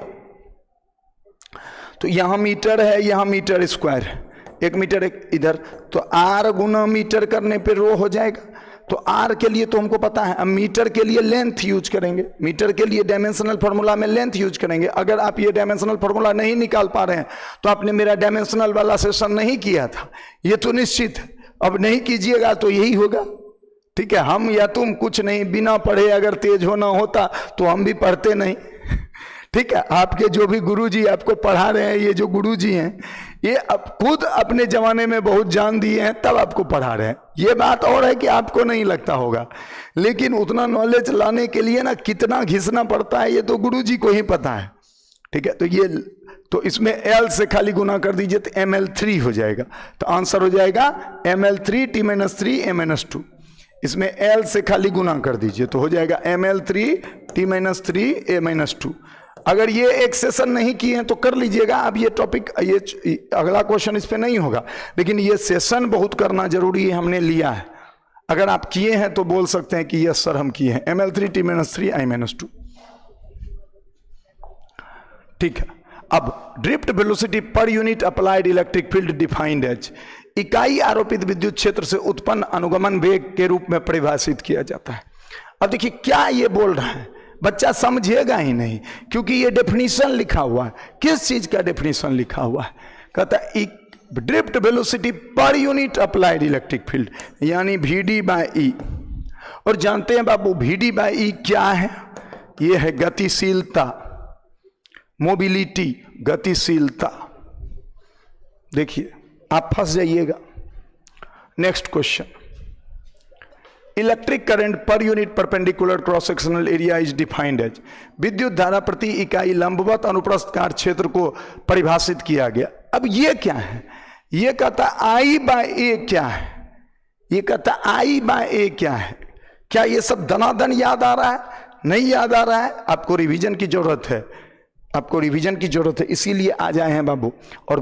तो यहां मीटर है, यहां मीटर स्क्वायर है, 1 मीटर एक इधर, तो R गुना मीटर करने पे रो हो जाएगा। तो R के लिए तो हमको पता है, अब मीटर के लिए लेंथ यूज करेंगे, मीटर के लिए डायमेंशनल फार्मूला में लेंथ यूज करेंगे। अगर आप ये डायमेंशनल फार्मूला नहीं निकाल पा रहे हैं तो आपने मेरा डायमेंशनल वाला सेशन नहीं किया था, ये तो निश्चित है। अब नहीं कीजिएगा तो यही होगा। ठीक है, हम या तुम कुछ नहीं, बिना पढ़े अगर तेज होना होता तो हम भी पढ़ते नहीं। ठीक है, आपके जो भी गुरुजी आपको पढ़ा रहे हैं, ये जो गुरुजी हैं ये अब खुद अपने जमाने में बहुत जान दिए हैं तब आपको पढ़ा रहे हैं। ये बात और है कि आपको नहीं लगता होगा, लेकिन उतना नॉलेज लाने के लिए ना कितना घिसना पड़ता है ये तो गुरुजी को ही पता है। ठीक है, तो इसमें L से खाली गुना कर दीजिए तो ml3 हो जाएगा, तो आंसर हो जाएगा ml3t-3 A-2। इसमें L से खाली गुना कर दीजिए तो हो जाएगा ml3t-3 A-2। अगर ये एक सेशन नहीं किए हैं तो कर लीजिएगा। अब ये टॉपिक, ये अगला क्वेश्चन इस पे नहीं होगा, लेकिन ये सेशन बहुत करना जरूरी है, हमने लिया है। अगर आप किए हैं तो बोल सकते हैं कि यस सर हम किए हैं, ml3t-3 I-2। ठीक है, अब ड्रिफ्ट वेलोसिटी पर unit applied electric field defined as, इकाई आरोपित विद्युत क्षेत्र से उत्पन्न अनुगमन वेग के रूप में परिभाषित किया जाता है। अब देखिए क्या ये बोल रहा है, बच्चा समझेगा ही नहीं, क्योंकि ये डेफिनेशन लिखा हुआ है। किस चीज का डेफिनेशन लिखा हुआ है, कहता है ड्रिफ्ट वेलोसिटी पर यूनिट अप्लाइड इलेक्ट्रिक फील्ड, यानी VD बाय E। और जानते हैं बाबू VD बाय E क्या है, ये है गतिशीलता, मोबिलिटी, गतिशीलता। देखिए आप फंस जाइएगा। नेक्स्ट क्वेश्चन, इलेक्ट्रिक करंट पर unit perpendicular cross sectional area is defined as, विद्युत धारा प्रति इकाई लंबवत अनुप्रस्थ काट क्षेत्र को परिभाषित किया गया। अब ये क्या है, ये कहता I बाय A क्या है, ये कहता I बाय A क्या है। क्या ये सब दनादन याद आ रहा है, नहीं याद आ रहा है, आपको रिवीजन की जरूरत है, आपको रिवीजन की जरूरत है, इसीलिए आ जाए हैं बाबू। और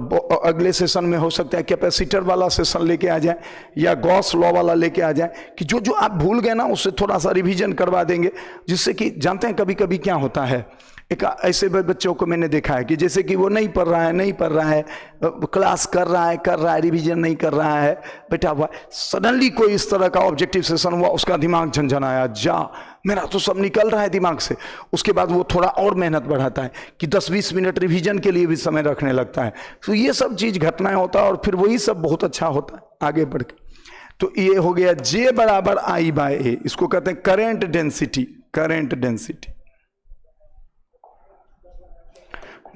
अगले सेशन में हो सकता है कैपेसिटर वाला सेशन लेके आ जाए या गॉस लॉ वाला लेके आ जाए, कि जो जो आप भूल गए ना उससे थोड़ा सा रिवीजन करवा देंगे, जिससे कि जानते हैं कभी कभी क्या होता है, एक ऐसे बच्चों को मैंने देखा है कि जैसे कि वो नहीं पढ़ रहा है, क्लास कर रहा है, रिवीजन नहीं कर रहा है, बैठा हुआ, सडनली कोई इस तरह का ऑब्जेक्टिव सेशन हुआ, उसका दिमाग झंझनाया, जा मेरा तो सब निकल रहा है दिमाग से। उसके बाद वो थोड़ा और मेहनत बढ़ाता है कि 10-20 मिनट रिवीजन के लिए भी समय रखने लगता है। तो ये सब चीज घटनाएं होता है और फिर वही सब बहुत अच्छा होता है आगे बढ़ के। तो ये हो गया J बराबर I बाय A, इसको कहते हैं current density, current density.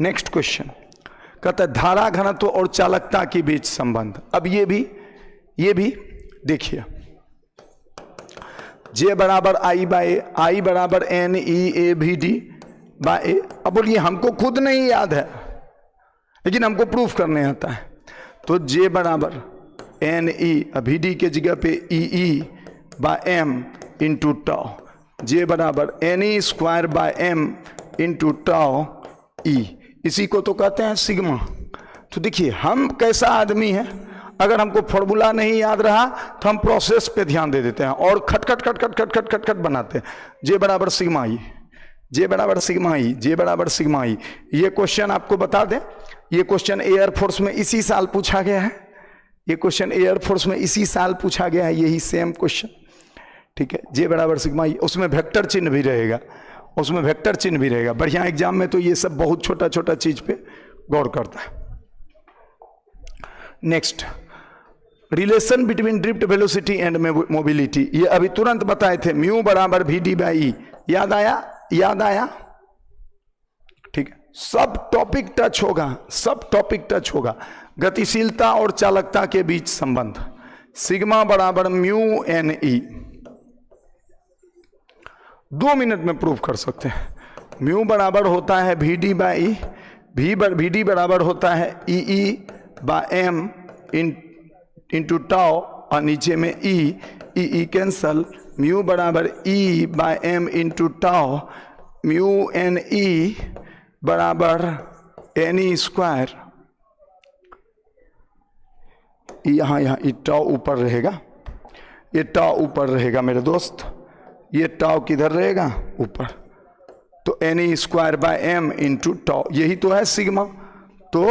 Next question कहता है धारा घनत्व और चालकता के बीच संबंध। अब ये भी देखिए, J बराबर I बाय I बराबर NeAVD बाय ए। अब बोलिए हमको खुद नहीं याद है लेकिन हमको प्रूफ करने आता है, तो J बराबर Ne VD के जगह पे EE by M into tau, J बराबर NE square by M into tau E, इसी को तो कहते हैं सिग्मा। तो देखिए हम कैसा आदमी है, अगर हमको फॉर्मूला नहीं याद रहा तो हम प्रोसेस पे ध्यान दे देते हैं और खट खट खट खट खट खट खट खट बनाते हैं। J बराबर सिग्मा ई, J बराबर सिग्मा ई, J बराबर सिग्मा ई। ये क्वेश्चन आपको बता दें, ये क्वेश्चन एयरफोर्स में इसी साल पूछा गया है, ये क्वेश्चन एयरफोर्स में इसी साल पूछा गया है, यही सेम क्वेश्चन, ठीक है। J बराबर सिग्मा ई, उसमें वेक्टर चिन्ह भी रहेगा, उसमें वेक्टर चिन्ह भी रहेगा। बढ़िया एग्जाम में तो ये सब बहुत छोटा छोटा चीज पे गौर करता है। Next, relation between drift velocity and mobility, ये अभी तुरंत बताए थे, म्यू बराबर VD बाई ई। याद आया, ठीक है। सब टॉपिक टच होगा, सब टॉपिक टच होगा। गतिशीलता और चालकता के बीच संबंध, सिग्मा बराबर म्यू NE, 2 मिनट में प्रूव कर सकते हैं। म्यू बराबर होता है VD बाई ई, VD बराबर होता है EE by M into tau, और नीचे में E कैंसल, म्यू बराबर E by M into tau, mu NE बराबर NE स्क्वायर, यहाँ ये टाउ ऊपर रहेगा, ये टाउ ऊपर रहेगा मेरे दोस्त, ये टाउ किधर रहेगा, ऊपर, तो NE square by M into tau, यही तो है सिग्मा। तो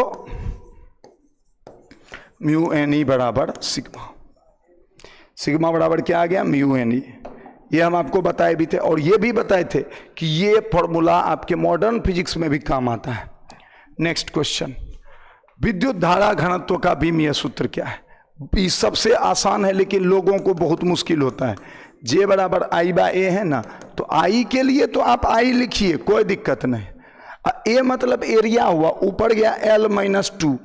म्यू NE बराबर सिग्मा, सिग्मा बराबर क्या आ गया, म्यू NE। ये हम आपको बताए भी थे, और ये भी बताए थे कि ये फॉर्मूला आपके मॉडर्न फिजिक्स में भी काम आता है। नेक्स्ट क्वेश्चन, विद्युत धारा घनत्व का बीमीय सूत्र क्या है। ये सबसे आसान है लेकिन लोगों को बहुत मुश्किल होता है। J बराबर I बाय ए है ना, तो I के लिए तो आप I लिखिए, कोई दिक्कत नहीं। A मतलब एरिया हुआ, ऊपर गया L-2,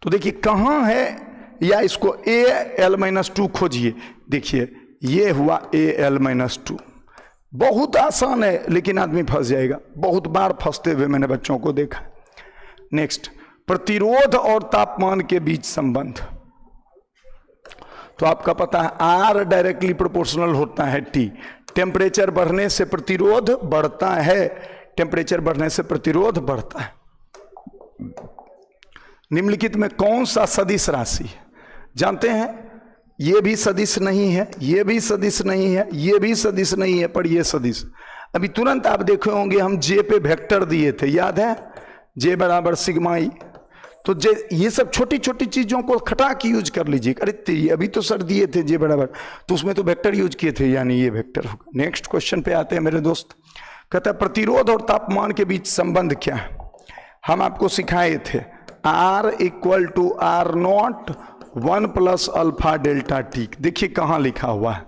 तो देखिए कहां है, या इसको AL-2 खोजिए। देखिए ये हुआ AL-2, बहुत आसान है लेकिन आदमी फंस जाएगा, बहुत बार फंसते हुए मैंने बच्चों को देखा। नेक्स्ट, प्रतिरोध और तापमान के बीच संबंध, तो आपका पता है R डायरेक्टली प्रोपोर्शनल होता है T, टेम्परेचर बढ़ने से प्रतिरोध बढ़ता है, टेम्परेचर बढ़ने से प्रतिरोध बढ़ता है। निम्नलिखित में कौन सा सदिश राशि है, जानते हैं, ये भी सदिश नहीं है, ये भी सदिश नहीं है, ये भी सदिश नहीं है, पर ये सदिश। अभी तुरंत आप देखे होंगे हम J पे वेक्टर दिए थे, याद है, J बराबर सिग्मा ई। तो ये सब छोटी छोटी चीजों को खटा के यूज कर लीजिए। अरे अभी तो सर दिए थे J बराबर, तो उसमें तो वेक्टर यूज किए थे, यानी ये वेक्टर होगा। नेक्स्ट क्वेश्चन पे आते हैं मेरे दोस्त, कहता है प्रतिरोध और तापमान के बीच संबंध क्या है। हम आपको सिखाए थे R equal to R0 1 plus alpha delta T। देखिए कहां लिखा हुआ है,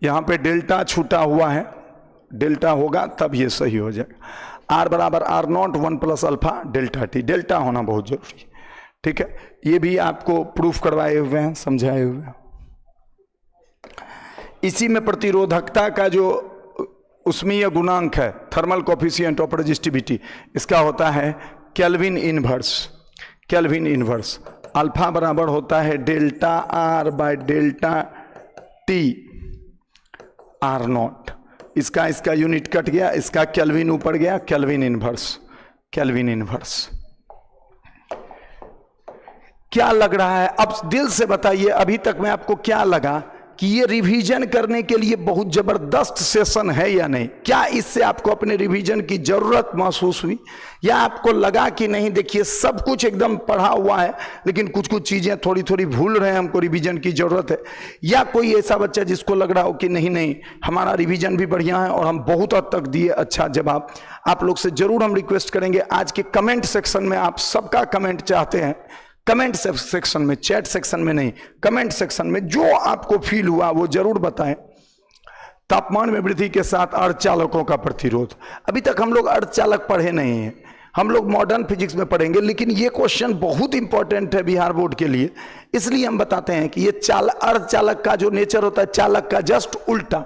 यहां पे डेल्टा छूटा हुआ है, डेल्टा होगा तब ये सही हो जाएगा। R बराबर R0 1 plus alpha delta T, delta होना बहुत जरूरी है, ठीक है। ये भी आपको प्रूफ करवाए हुए हैं, समझाए हुए हैं। इसी में प्रतिरोधकता का जो उष्मीय गुणांक है, थर्मल कोफिशिएंट ऑफ रेजिस्टिविटी, इसका होता है kelvin inverse, kelvin inverse. Alpha बराबर होता है delta R by delta T R0। इसका यूनिट कट गया, इसका केल्विन ऊपर गया, केल्विन इनवर्स, केल्विन इनवर्स। क्या लग रहा है, अब दिल से बताइए, अभी तक में आपको क्या लगा कि ये रिवीजन करने के लिए बहुत जबरदस्त सेशन है या नहीं? क्या इससे आपको अपने रिवीजन की जरूरत महसूस हुई, या आपको लगा कि नहीं देखिए सब कुछ एकदम पढ़ा हुआ है लेकिन कुछ कुछ चीजें थोड़ी थोड़ी भूल रहे हैं, हमको रिवीजन की जरूरत है? या कोई ऐसा बच्चा जिसको लग रहा हो कि नहीं नहीं हमारा रिवीजन भी बढ़िया है और हम बहुत हद तक दिए अच्छा जवाब? आप लोग से जरूर हम रिक्वेस्ट करेंगे, आज के कमेंट सेक्शन में आप सबका कमेंट चाहते हैं, कमेंट सेक्शन में, चैट सेक्शन में नहीं, कमेंट सेक्शन में जो आपको फील हुआ वो जरूर बताएं। तापमान में वृद्धि के साथ अर्धचालकों का प्रतिरोध। अभी तक हम लोग अर्धचालक पढ़े नहीं हैं, हम लोग मॉडर्न फिजिक्स में पढ़ेंगे, लेकिन ये क्वेश्चन बहुत इंपॉर्टेंट है बिहार बोर्ड के लिए, इसलिए हम बताते हैं कि ये अर्धचालक का जो नेचर होता है चालक का जस्ट उल्टा।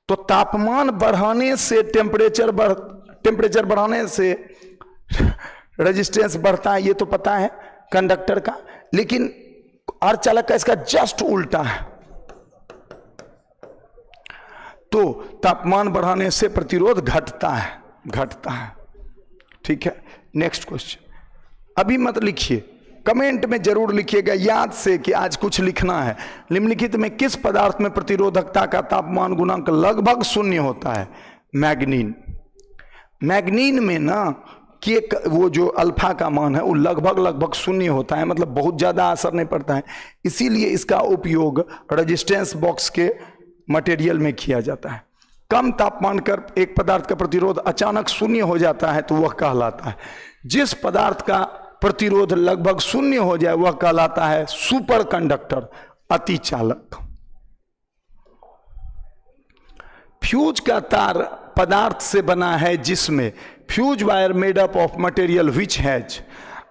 तो तापमान बढ़ाने से टेम्परेचर बढ़ाने से रेजिस्टेंस बढ़ता है, ये तो पता है कंडक्टर का, लेकिन अर्धचालक का इसका जस्ट उल्टा है। तो तापमान बढ़ाने से प्रतिरोध घटता है। ठीक है, नेक्स्ट क्वेश्चन। अभी मत लिखिए, कमेंट में जरूर लिखिएगा याद से कि आज कुछ लिखना है। निम्नलिखित में किस पदार्थ में प्रतिरोधकता का तापमान गुणांक लगभग शून्य होता है? मैग्नीन। मैग्नीन में ना कि वो जो अल्फा का मान है वो लगभग शून्य होता है, मतलब बहुत ज्यादा असर नहीं पड़ता है, इसीलिए इसका उपयोग रेजिस्टेंस बॉक्स के मटेरियल में किया जाता है। कम तापमान पर एक पदार्थ का प्रतिरोध अचानक शून्य हो जाता है तो वह कहलाता है, जिस पदार्थ का प्रतिरोध लगभग शून्य हो जाए वह कहलाता है सुपर कंडक्टर, अतिचालक। फ्यूज का तार पदार्थ से बना है जिसमें fuse wire made up of material which has.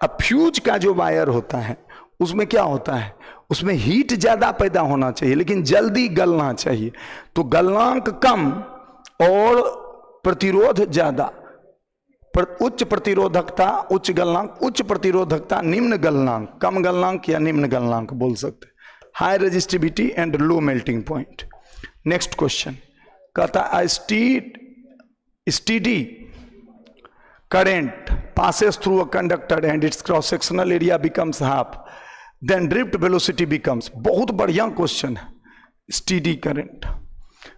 अब फ्यूज का जो वायर होता है उसमें क्या होता है, उसमें हीट ज्यादा पैदा होना चाहिए लेकिन जल्दी गलना चाहिए, तो गलनांक कम और प्रतिरोध ज्यादा। उच्च प्रतिरोधकता उच्च गलनांक, उच्च प्रतिरोधकता निम्न गलनांक, कम गलनांक या निम्न गलनांक बोल सकते, high resistivity and low melting point. Next question कहता है steady current passes through a conductor and its cross sectional area becomes half, then drift velocity becomes। बहुत बढ़िया क्वेश्चन है। स्टीडी करंट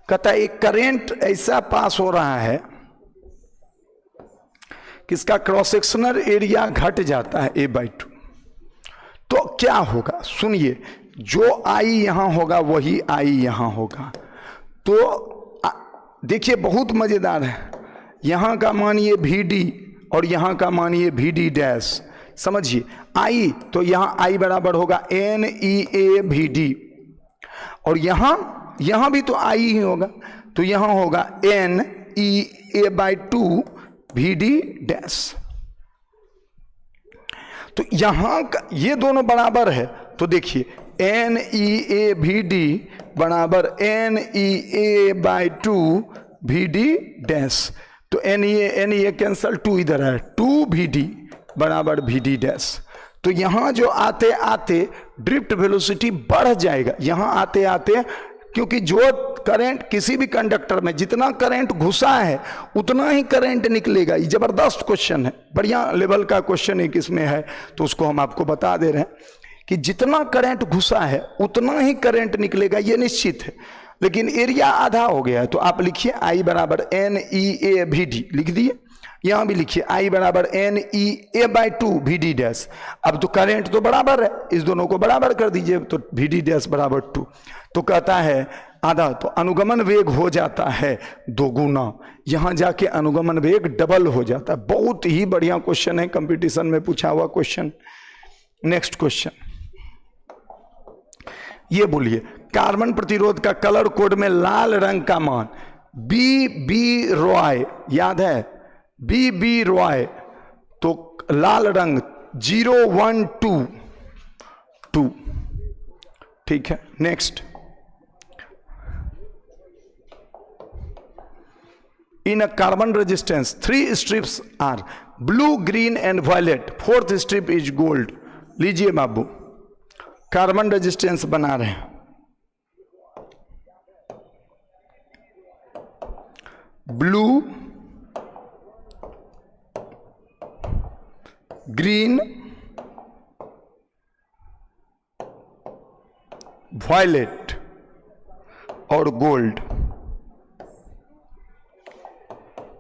कहता है एक करंट ऐसा पास हो रहा है कि इसका क्रॉस सेक्शनल एरिया घट जाता है a/2, तो क्या होगा? सुनिए, जो आई यहां होगा वही आई यहां होगा। तो देखिए बहुत मजेदार है, यहां का मानिए VD और यहां का मानिए VD डैश, समझिए आई, तो यहां आई बराबर होगा NEA/VD, और यहां भी तो आई ही होगा, तो यहां होगा NEA/2 VD डैश। तो यहां का ये दोनों बराबर है, तो देखिए NEA/VD बराबर NEA/2 VD डैश, तो NEA कैंसल, 2 इधर है, 2 VD बराबर VD डैश। तो यहां जो आते आते ड्रिफ्ट वेलोसिटी बढ़ जाएगा, यहां आते आते, क्योंकि जो करंट किसी भी कंडक्टर में जितना करंट घुसा है उतना ही करंट निकलेगा। ये जबरदस्त क्वेश्चन है, बढ़िया लेवल का क्वेश्चन एक इसमें है, तो उसको हम आपको बता दे रहे हैं कि जितना करंट घुसा है उतना ही करंट निकलेगा, ये निश्चित है। लेकिन एरिया आधा हो गया है, तो आप लिखिए I बराबर NEA/VD लिख दिए, यहां भी लिखिए I बराबर NEA/2 VD डैश। अब तो करंट तो बराबर है, इस दोनों को बराबर कर दीजिए, तो VD डैश बराबर 2। तो कहता है आधा, तो अनुगमन वेग हो जाता है 2 गुना, यहां जाके अनुगमन वेग डबल हो जाता है। बहुत ही बढ़िया क्वेश्चन है, कंपटीशन में पूछा हुआ क्वेश्चन। नेक्स्ट क्वेश्चन, ये बोलिए कार्बन प्रतिरोध का कलर कोड में लाल रंग का मान BB रॉय, याद है BB रॉय, तो लाल रंग 0122, ठीक है। Next, in a carbon resistance 3 strips are blue, green and violet, 4th strip is gold. लीजिए बाबू, कार्बन रेजिस्टेंस बना रहे हैं, ब्लू, ग्रीन, वायलेट और गोल्ड।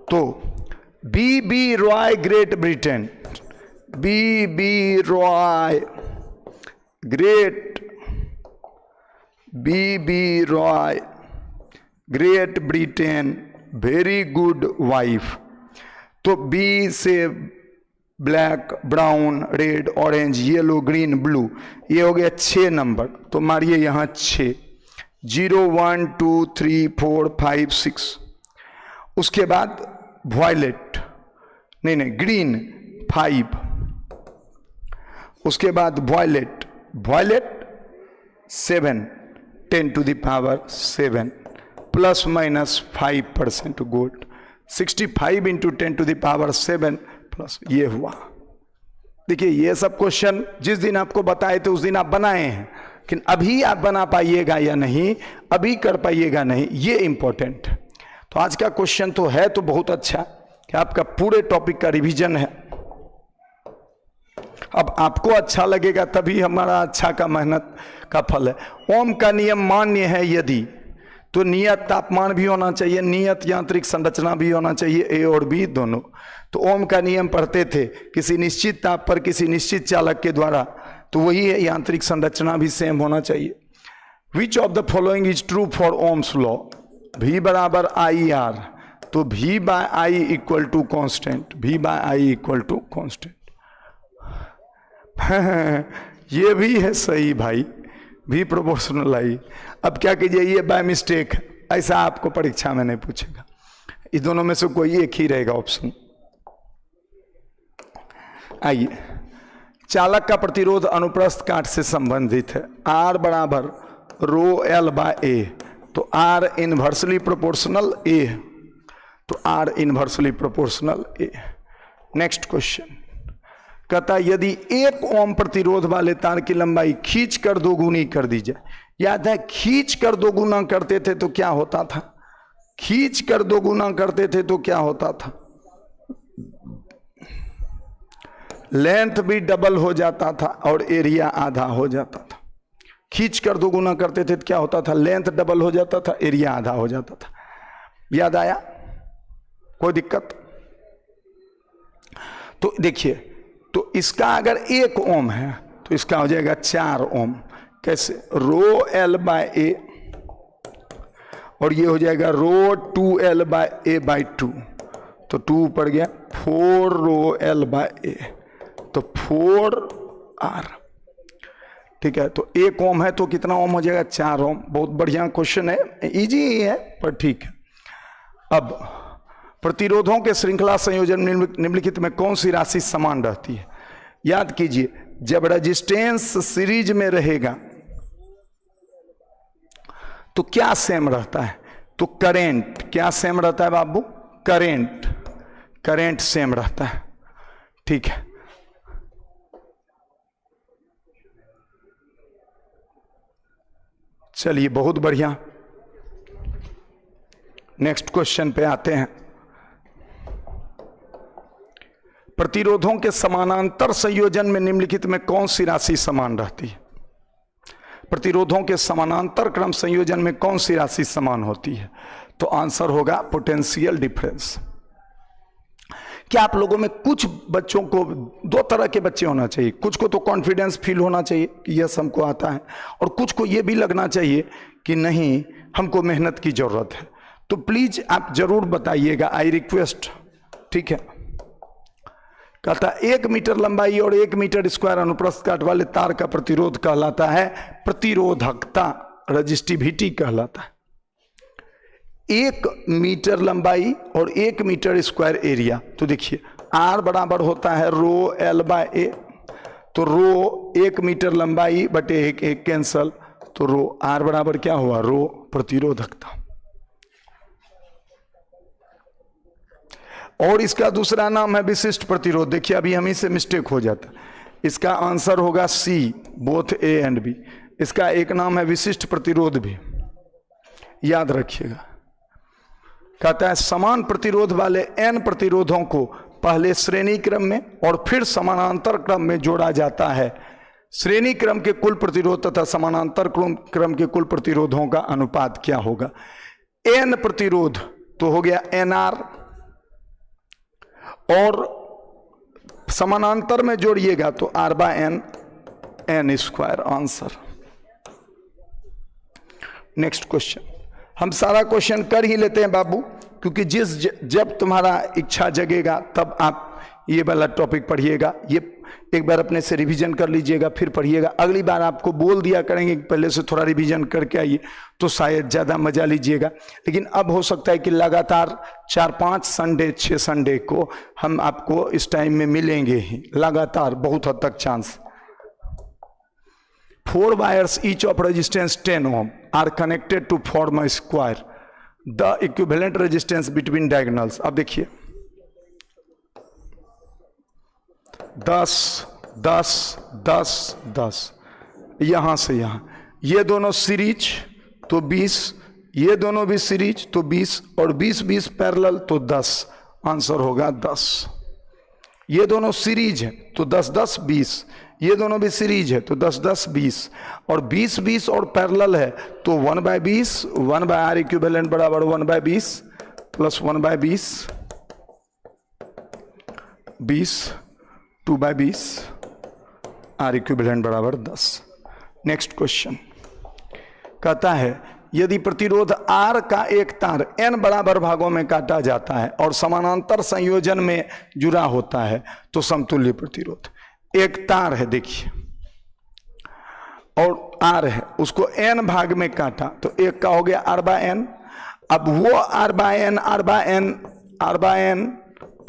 तो BB Roy great Britain, BB Roy great, BB Roy great Britain, very good wife. तो B से black, brown, red, orange, yellow, green, blue, ये हो गया 6 नंबर, तो मारिए यहां 6। 0 1 2 3 4 5 6। उसके बाद वायलेट, नहीं ग्रीन 5। उसके बाद violet 7 10 to the power 7 plus minus 5% gold. 65 into 10 to the power 7 plus, ये हुआ। देखिए ये सब क्वेश्चन जिस दिन आपको बताए थे उस दिन आप बनाए हैं, लेकिन अभी आप बना पाइएगा या नहीं, अभी कर पाइएगा नहीं, ये इंपॉर्टेंट है। तो आज का क्वेश्चन तो है तो बहुत अच्छा कि आपका पूरे टॉपिक का रिवीजन है। अब आपको अच्छा लगेगा तभी हमारा अच्छा का मेहनत का फल है। ओम का नियम मान्य है यदि, तो नियत तापमान भी होना चाहिए, नियत यांत्रिक संरचना भी होना चाहिए, ए और बी दोनों। तो ओम का नियम पढ़ते थे किसी निश्चित ताप पर किसी निश्चित चालक के द्वारा, तो वही है यांत्रिक संरचना भी सेम होना चाहिए। Which of the following is true for Ohm's law? V बराबर आई आर, तो V by I equal to constant, V by I equal to constant. ये भी है सही भाई, V प्रोपोर्शनल आई। अब क्या कीजिए, ये बाय मिस्टेक है, ऐसा आपको परीक्षा में नहीं पूछेगा, इस दोनों में से कोई एक ही रहेगा ऑप्शन। आइए, चालक का प्रतिरोध अनुप्रस्थ काट से संबंधित है। R बराबर रो एल बाय ए, तो R इनवर्सली प्रोपोर्शनल A, तो R inversely proportional A। Next question कहता है यदि 1 ओम प्रतिरोध वाले तार की लंबाई खींच कर दोगुनी कर दी जाए। याद है खींच कर दोगुना करते थे तो क्या होता था? खींच कर दोगुना करते थे तो क्या होता था? लेंथ भी डबल हो जाता था और एरिया आधा हो जाता था। खींच कर दोगुना करते थे तो क्या होता था? लेंथ डबल हो जाता था, एरिया आधा हो जाता था। याद आया? कोई दिक्कत? तो देखिए, तो इसका अगर 1 ओम है तो इसका हो जाएगा 4 ओम। कैसे? रो एल बाय ए, और ये हो जाएगा रो 2L बाय ए बाई 2, तो 2 पड़ गया 4 रो एल बाय ए, तो 4R। ठीक है, तो 1 ओम है तो कितना ओम हो जाएगा? 4 ओम। बहुत बढ़िया क्वेश्चन है, इजी ही है पर ठीक है। अब प्रतिरोधों के श्रृंखला संयोजन निम्नलिखित में कौन सी राशि समान रहती है? याद कीजिए, जब रेजिस्टेंस सीरीज में रहेगा तो क्या सेम रहता है? तो करेंट क्या सेम रहता है बाबू? करेंट सेम रहता है। ठीक है, चलिए बहुत बढ़िया। नेक्स्ट क्वेश्चन पे आते हैं। प्रतिरोधों के समानांतर संयोजन में निम्नलिखित में कौन सी राशि समान रहती है? प्रतिरोधों के समानांतर क्रम संयोजन में कौन सी राशि समान होती है? तो आंसर होगा पोटेंशियल डिफरेंस। क्या आप लोगों में कुछ बच्चों को, 2 तरह के बच्चे होना चाहिए, कुछ को तो कॉन्फिडेंस फील होना चाहिए कि यस हमको आता है, और कुछ को यह भी लगना चाहिए कि नहीं हमको मेहनत की जरूरत है। तो प्लीज आप जरूर बताइएगा, आई रिक्वेस्ट। ठीक है, कहता 1 मीटर लंबाई और 1 मीटर स्क्वायर अनुप्रस्थ काट वाले तार का प्रतिरोध कहलाता है प्रतिरोधकता, रजिस्टिविटी कहलाता है। 1 मीटर लंबाई और 1 मीटर स्क्वायर एरिया, तो देखिए R बराबर होता है रो एल बाय ए, तो रो 1 मीटर लंबाई बटे 1 कैंसल, तो रो R बराबर क्या हुआ? रो प्रतिरोधकता। और इसका दूसरा नाम है विशिष्ट प्रतिरोध। देखिए अभी हमी से मिस्टेक हो जाता, इसका आंसर होगा C, both A and B। इसका एक नाम है विशिष्ट प्रतिरोध भी, याद रखिएगा। कहता है समान प्रतिरोध वाले n प्रतिरोधों को पहले श्रेणी क्रम में और फिर समानांतर क्रम में जोड़ा जाता है। श्रेणी क्रम के कुल प्रतिरोध तथा समानांतर क्रम के कुल प्रतिरोधों का अनुपात क्या होगा? n प्रतिरोध तो हो गया NR, और समानांतर में जोड़िएगा तो R by N, N square answer. Next question, हम सारा क्वेश्चन कर ही लेते हैं बाबू, क्योंकि जब तुम्हारा इच्छा जगेगा तब आप ये वाला टॉपिक पढ़िएगा। ये एक बार अपने से रिवीजन कर लीजिएगा, फिर पढ़िएगा। अगली बार आपको बोल दिया करेंगे कि पहले से थोड़ा रिवीजन करके आइए, तो शायद ज़्यादा मजा लीजिएगा। लेकिन अब हो सकता है कि लगातार 4-5 संडे 6 संडे को हम आपको इस टाइम में मिलेंगे ही, लगातार बहुत हद तक chance. 4 wires each of resistance 10 ohm are connected to form a square, the equivalent resistance between diagonals. अब देखिए 10 10 10 10 यहां से यहां, ये दोनों सीरीज तो 20, ये दोनों भी सीरीज तो 20, और 20 20 पैरेलल तो 10, आंसर होगा 10। ये दोनों सीरीज है तो 10 10 20, ये दोनों भी सीरीज है तो 10 10 20, और 20 20 और पैरेलल है तो 1/20, 1/r इक्विवेलेंट बराबर 1/20 प्लस 1/20 20 2/20, आर इक्विवेलेंट बराबर 10। नेक्स्ट क्वेश्चन कहता है यदि प्रतिरोध R का एक तार n बराबर भागों में काटा जाता है और समानांतर संयोजन में जुड़ा होता है तो समतुल्य प्रतिरोध। एक तार है देखिए और R है, उसको n भाग में काटा तो एक का हो गया R/n। अब वो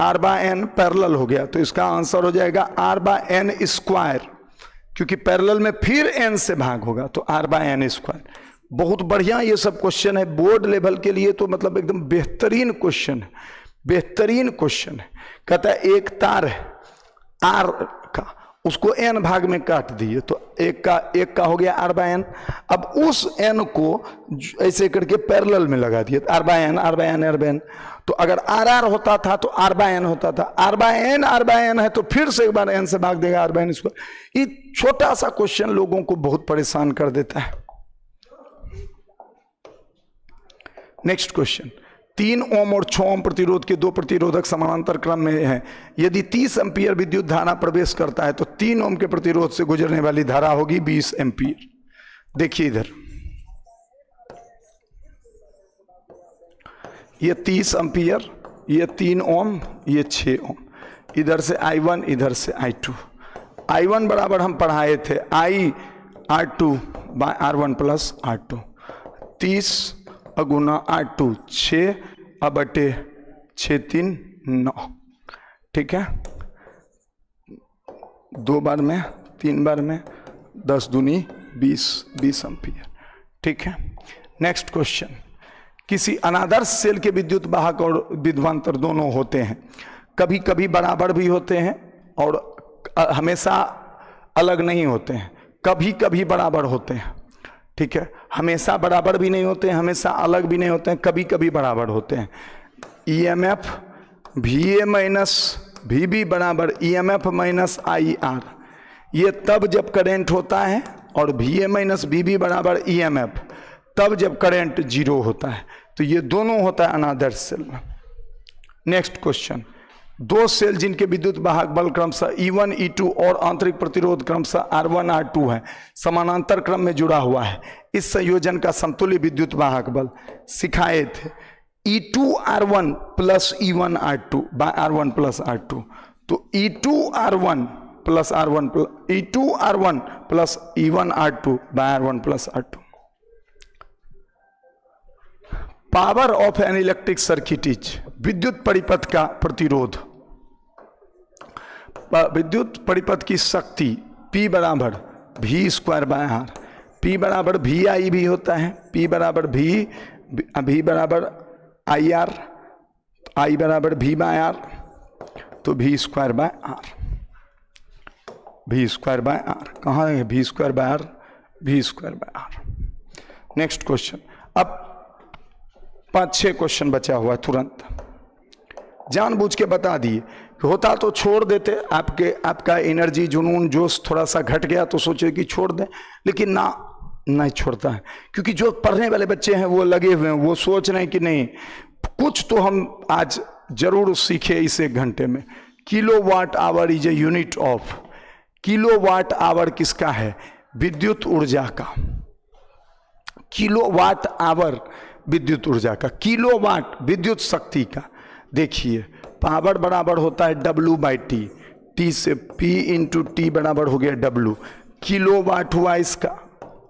R/n पैरेलल हो गया तो इसका आंसर हो जाएगा R/n स्क्वायर, क्योंकि पैरेलल में फिर n से भाग होगा तो R/n स्क्वायर। बहुत बढ़िया ये सब क्वेश्चन है बोर्ड लेवल के लिए, तो मतलब एकदम बेहतरीन क्वेश्चन है, बेहतरीन क्वेश्चन है। कहता है एक तार है R का, उसको n भाग में काट दिए तो एक का हो गया R/n। अब उस n को ऐसे करके पैरेलल में लगा दिए R/n, तो अगर RR होता था तो R/n होता था, R/n है तो फिर से एक बार n से भाग देगा R/n स्क्वायर। ये छोटा सा क्वेश्चन लोगों को बहुत परेशान कर देता है। नेक्स्ट क्वेश्चन, 3 ओम और 6 ओम प्रतिरोध के 2 प्रतिरोधक समानांतर क्रम में हैं। यदि 30 एम्पीयर विद्युत धारा प्रवेश करता है तो 3 ओम के प्रतिरोध से गुजरने वाली धारा होगी 20 एम्पीयर। देखिए इधर ये 30 एम्पीयर, ये 3 ओम, ये 6 ओम, इधर से I1 इधर से I2। I1 बराबर हम पढ़ाए थे I/R2 प्लस R2, 30 गुना R2 6 बटे 6 3 9, ठीक है, 2 बार में 3 बार में 10 दूनी 20 एम्पीयर, ठीक है। नेक्स्ट क्वेश्चन, किसी अनादर्श सेल के विद्युत वाहक और विभवांतर दोनों होते हैं, कभी कभी बराबर भी होते हैं और हमेशा अलग नहीं होते हैं, कभी कभी बराबर होते हैं, ठीक है, हमेशा बराबर भी नहीं होते हैं, हमेशा अलग भी नहीं होते हैं, कभी कभी बराबर होते हैं। EMF VA माइनस VB बराबर EMF माइनस IR, ये तब जब करंट होता है, और VA माइनस VB बराबर EMF तब जब करंट 0 होता है। तो ये दोनों होता है अनादर्श सेल में। नेक्स्ट क्वेश्चन, 2 सेल जिनके विद्युत वाहक बल क्रमशः E1 E2 और आंतरिक प्रतिरोध क्रमशः R1 R2 है, समानांतर क्रम में जुड़ा हुआ है, इस संयोजन का समतुल्य विद्युत वाहक बल सिखाए थे। E2 R1 plus E1 R2 by R1 plus R2, तो E2 R1 plus E1 R2 by R1 plus R2। Power of an electric circuit is, विद्युत परिपथ का प्रतिरोध, विद्युत परिपथ की शक्ति P बराबर V² बाय R, P बराबर VI भी होता है, P बराबर V बराबर IR, I बराबर V बाय R, तो V² by R, V² by R कहाँ है, V² by R, V² by R। Next question, अब 5-6 क्वेश्चन बचा हुआ है, तुरंत जानबूझ के बता दिए, होता तो छोड़ देते, आपका एनर्जी जुनून जोश थोड़ा सा घट गया तो सोचे कि छोड़ दें, लेकिन नहीं छोड़ता है, क्योंकि जो पढ़ने वाले बच्चे हैं वो लगे हुए हैं, वो सोच रहे हैं कि नहीं कुछ तो हम आज जरूर सीखे इस 1 घंटे में। Kilowatt hour is a unit of, kilowatt hour किसका है, विद्युत ऊर्जा का। किलोवाट आवर विद्युत ऊर्जा का, किलोवाट विद्युत शक्ति का। देखिए पावर बराबर होता है W/T, T से P इंटू टी बराबर हो गया W। किलोवाट हुआ इसका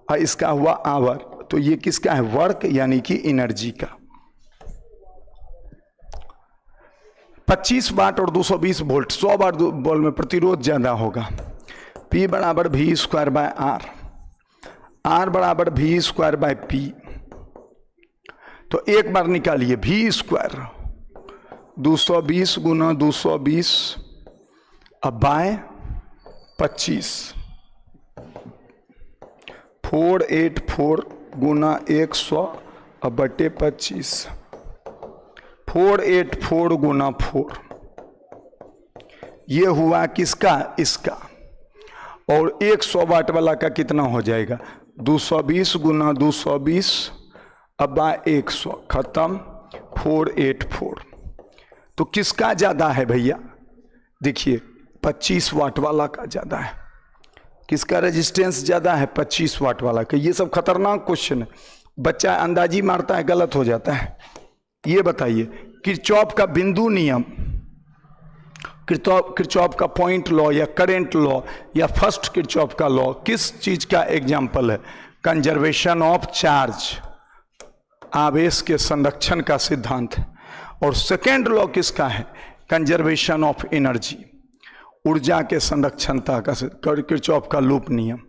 और इसका हुआ आवर, तो ये किसका है? वर्क यानी कि एनर्जी का। 25 वाट और 220 वोल्ट, 100 वाट बॉल में प्रतिरोध ज्यादा होगा। P बराबर V²/R, R बराबर V²/P। तो एक बार निकालिए, V² 220 गुना 220 अब बाय 25, 484 गुना 100 अब बटे 25, 484 गुना 4, ये हुआ किसका? इसका। और 100 वाट वाला का कितना हो जाएगा? 220 गुना 220 अब बाय 100, खत्म, 484। तो किसका ज्यादा है भैया? देखिए 25 वाट वाला का ज्यादा है। किसका रेजिस्टेंस ज्यादा है? 25 वाट वाला का। ये सब खतरनाक क्वेश्चन है, बच्चा अंदाजी मारता है, गलत हो जाता है। ये बताइए किरचॉफ का बिंदु नियम, किरचॉफ का पॉइंट लॉ या करंट लॉ या फर्स्ट किरचॉफ का लॉ किस चीज का एग्जाम्पल है? कंजर्वेशन ऑफ चार्ज, आवेश के संरक्षण का सिद्धांत है। और सेकेंड लॉ किसका है? कंजर्वेशन ऑफ एनर्जी, ऊर्जा के संरक्षणता का, किरचॉफ का लूप नियम।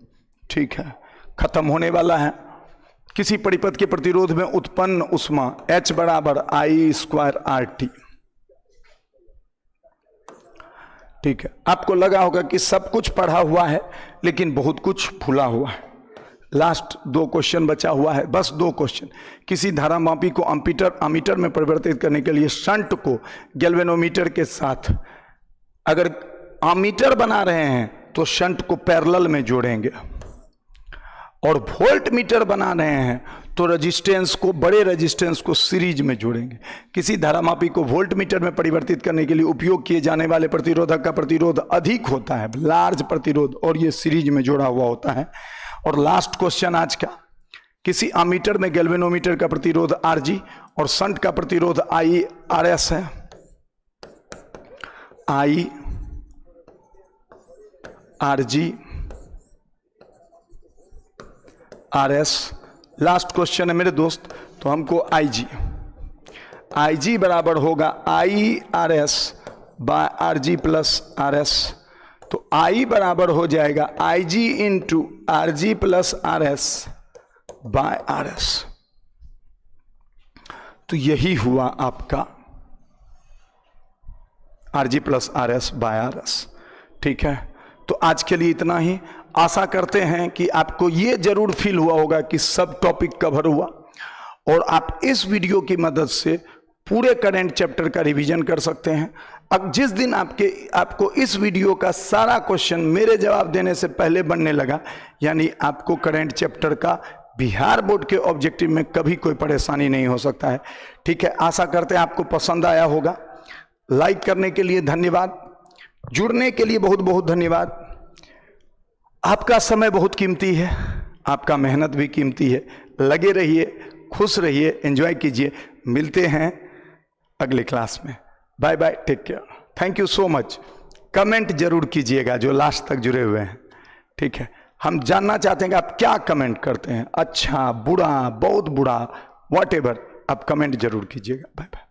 ठीक है, खत्म होने वाला है। किसी परिपथ के प्रतिरोध में उत्पन्न ऊष्मा H बराबर I²RT। ठीक है, आपको लगा होगा कि सब कुछ पढ़ा हुआ है लेकिन बहुत कुछ भूला हुआ है। लास्ट 2 क्वेश्चन बचा हुआ है, बस 2 क्वेश्चन। किसी धारामापी को अमीटर में परिवर्तित करने के लिए शंट को गैल्वेनोमीटर के साथ, अगर अमीटर बना रहे हैं तो शंट को पैरेलल में जोड़ेंगे, और वोल्ट मीटर बना रहे हैं तो रेजिस्टेंस को, बड़े रेजिस्टेंस को सीरीज में जोड़ेंगे। किसी धारामापी को वोल्ट मीटर में परिवर्तित करने के लिए उपयोग किए जाने वाले प्रतिरोधक का प्रतिरोध अधिक होता है, लार्ज प्रतिरोध, और ये सीरीज में जोड़ा हुआ होता है। और लास्ट क्वेश्चन आज का, किसी अमीटर में गैल्वेनोमीटर का प्रतिरोध Rg और शंट का प्रतिरोध IRS है, IRG RS। लास्ट क्वेश्चन है मेरे दोस्त, तो हमको IG बराबर होगा IRS by RG plus RS। तो I बराबर हो जाएगा IG into RG plus RS by RS। तो यही हुआ आपका RG plus RS by RS। ठीक है, तो आज के लिए इतना ही। आशा करते हैं कि आपको ये जरूर फील हुआ होगा कि सब टॉपिक कवर हुआ, और आप इस वीडियो की मदद से पूरे करंट चैप्टर का रिवीजन कर सकते हैं। अब जिस दिन आपको इस वीडियो का सारा क्वेश्चन मेरे जवाब देने से पहले बनने लगा, यानी आपको करंट चैप्टर का बिहार बोर्ड के ऑब्जेक्टिव में कभी कोई परेशानी नहीं हो सकता है। ठीक है, आशा करते हैं आपको पसंद आया होगा। लाइक करने के लिए धन्यवाद, जुड़ने के लिए बहुत बहुत धन्यवाद। आपका समय बहुत कीमती है, आपका मेहनत भी कीमती है। लगे रहिए, खुश रहिए, एंजॉय कीजिए। मिलते हैं अगले क्लास में। Bye bye, take care, thank you so much. Comment जरूर कीजिएगा जो लास्ट तक जुड़े हुए हैं। ठीक है, हम जानना चाहते हैं कि आप क्या कमेंट करते हैं, अच्छा, बुरा, बहुत बुरा, व्हाटएवर, आप कमेंट जरूर कीजिएगा। Bye bye.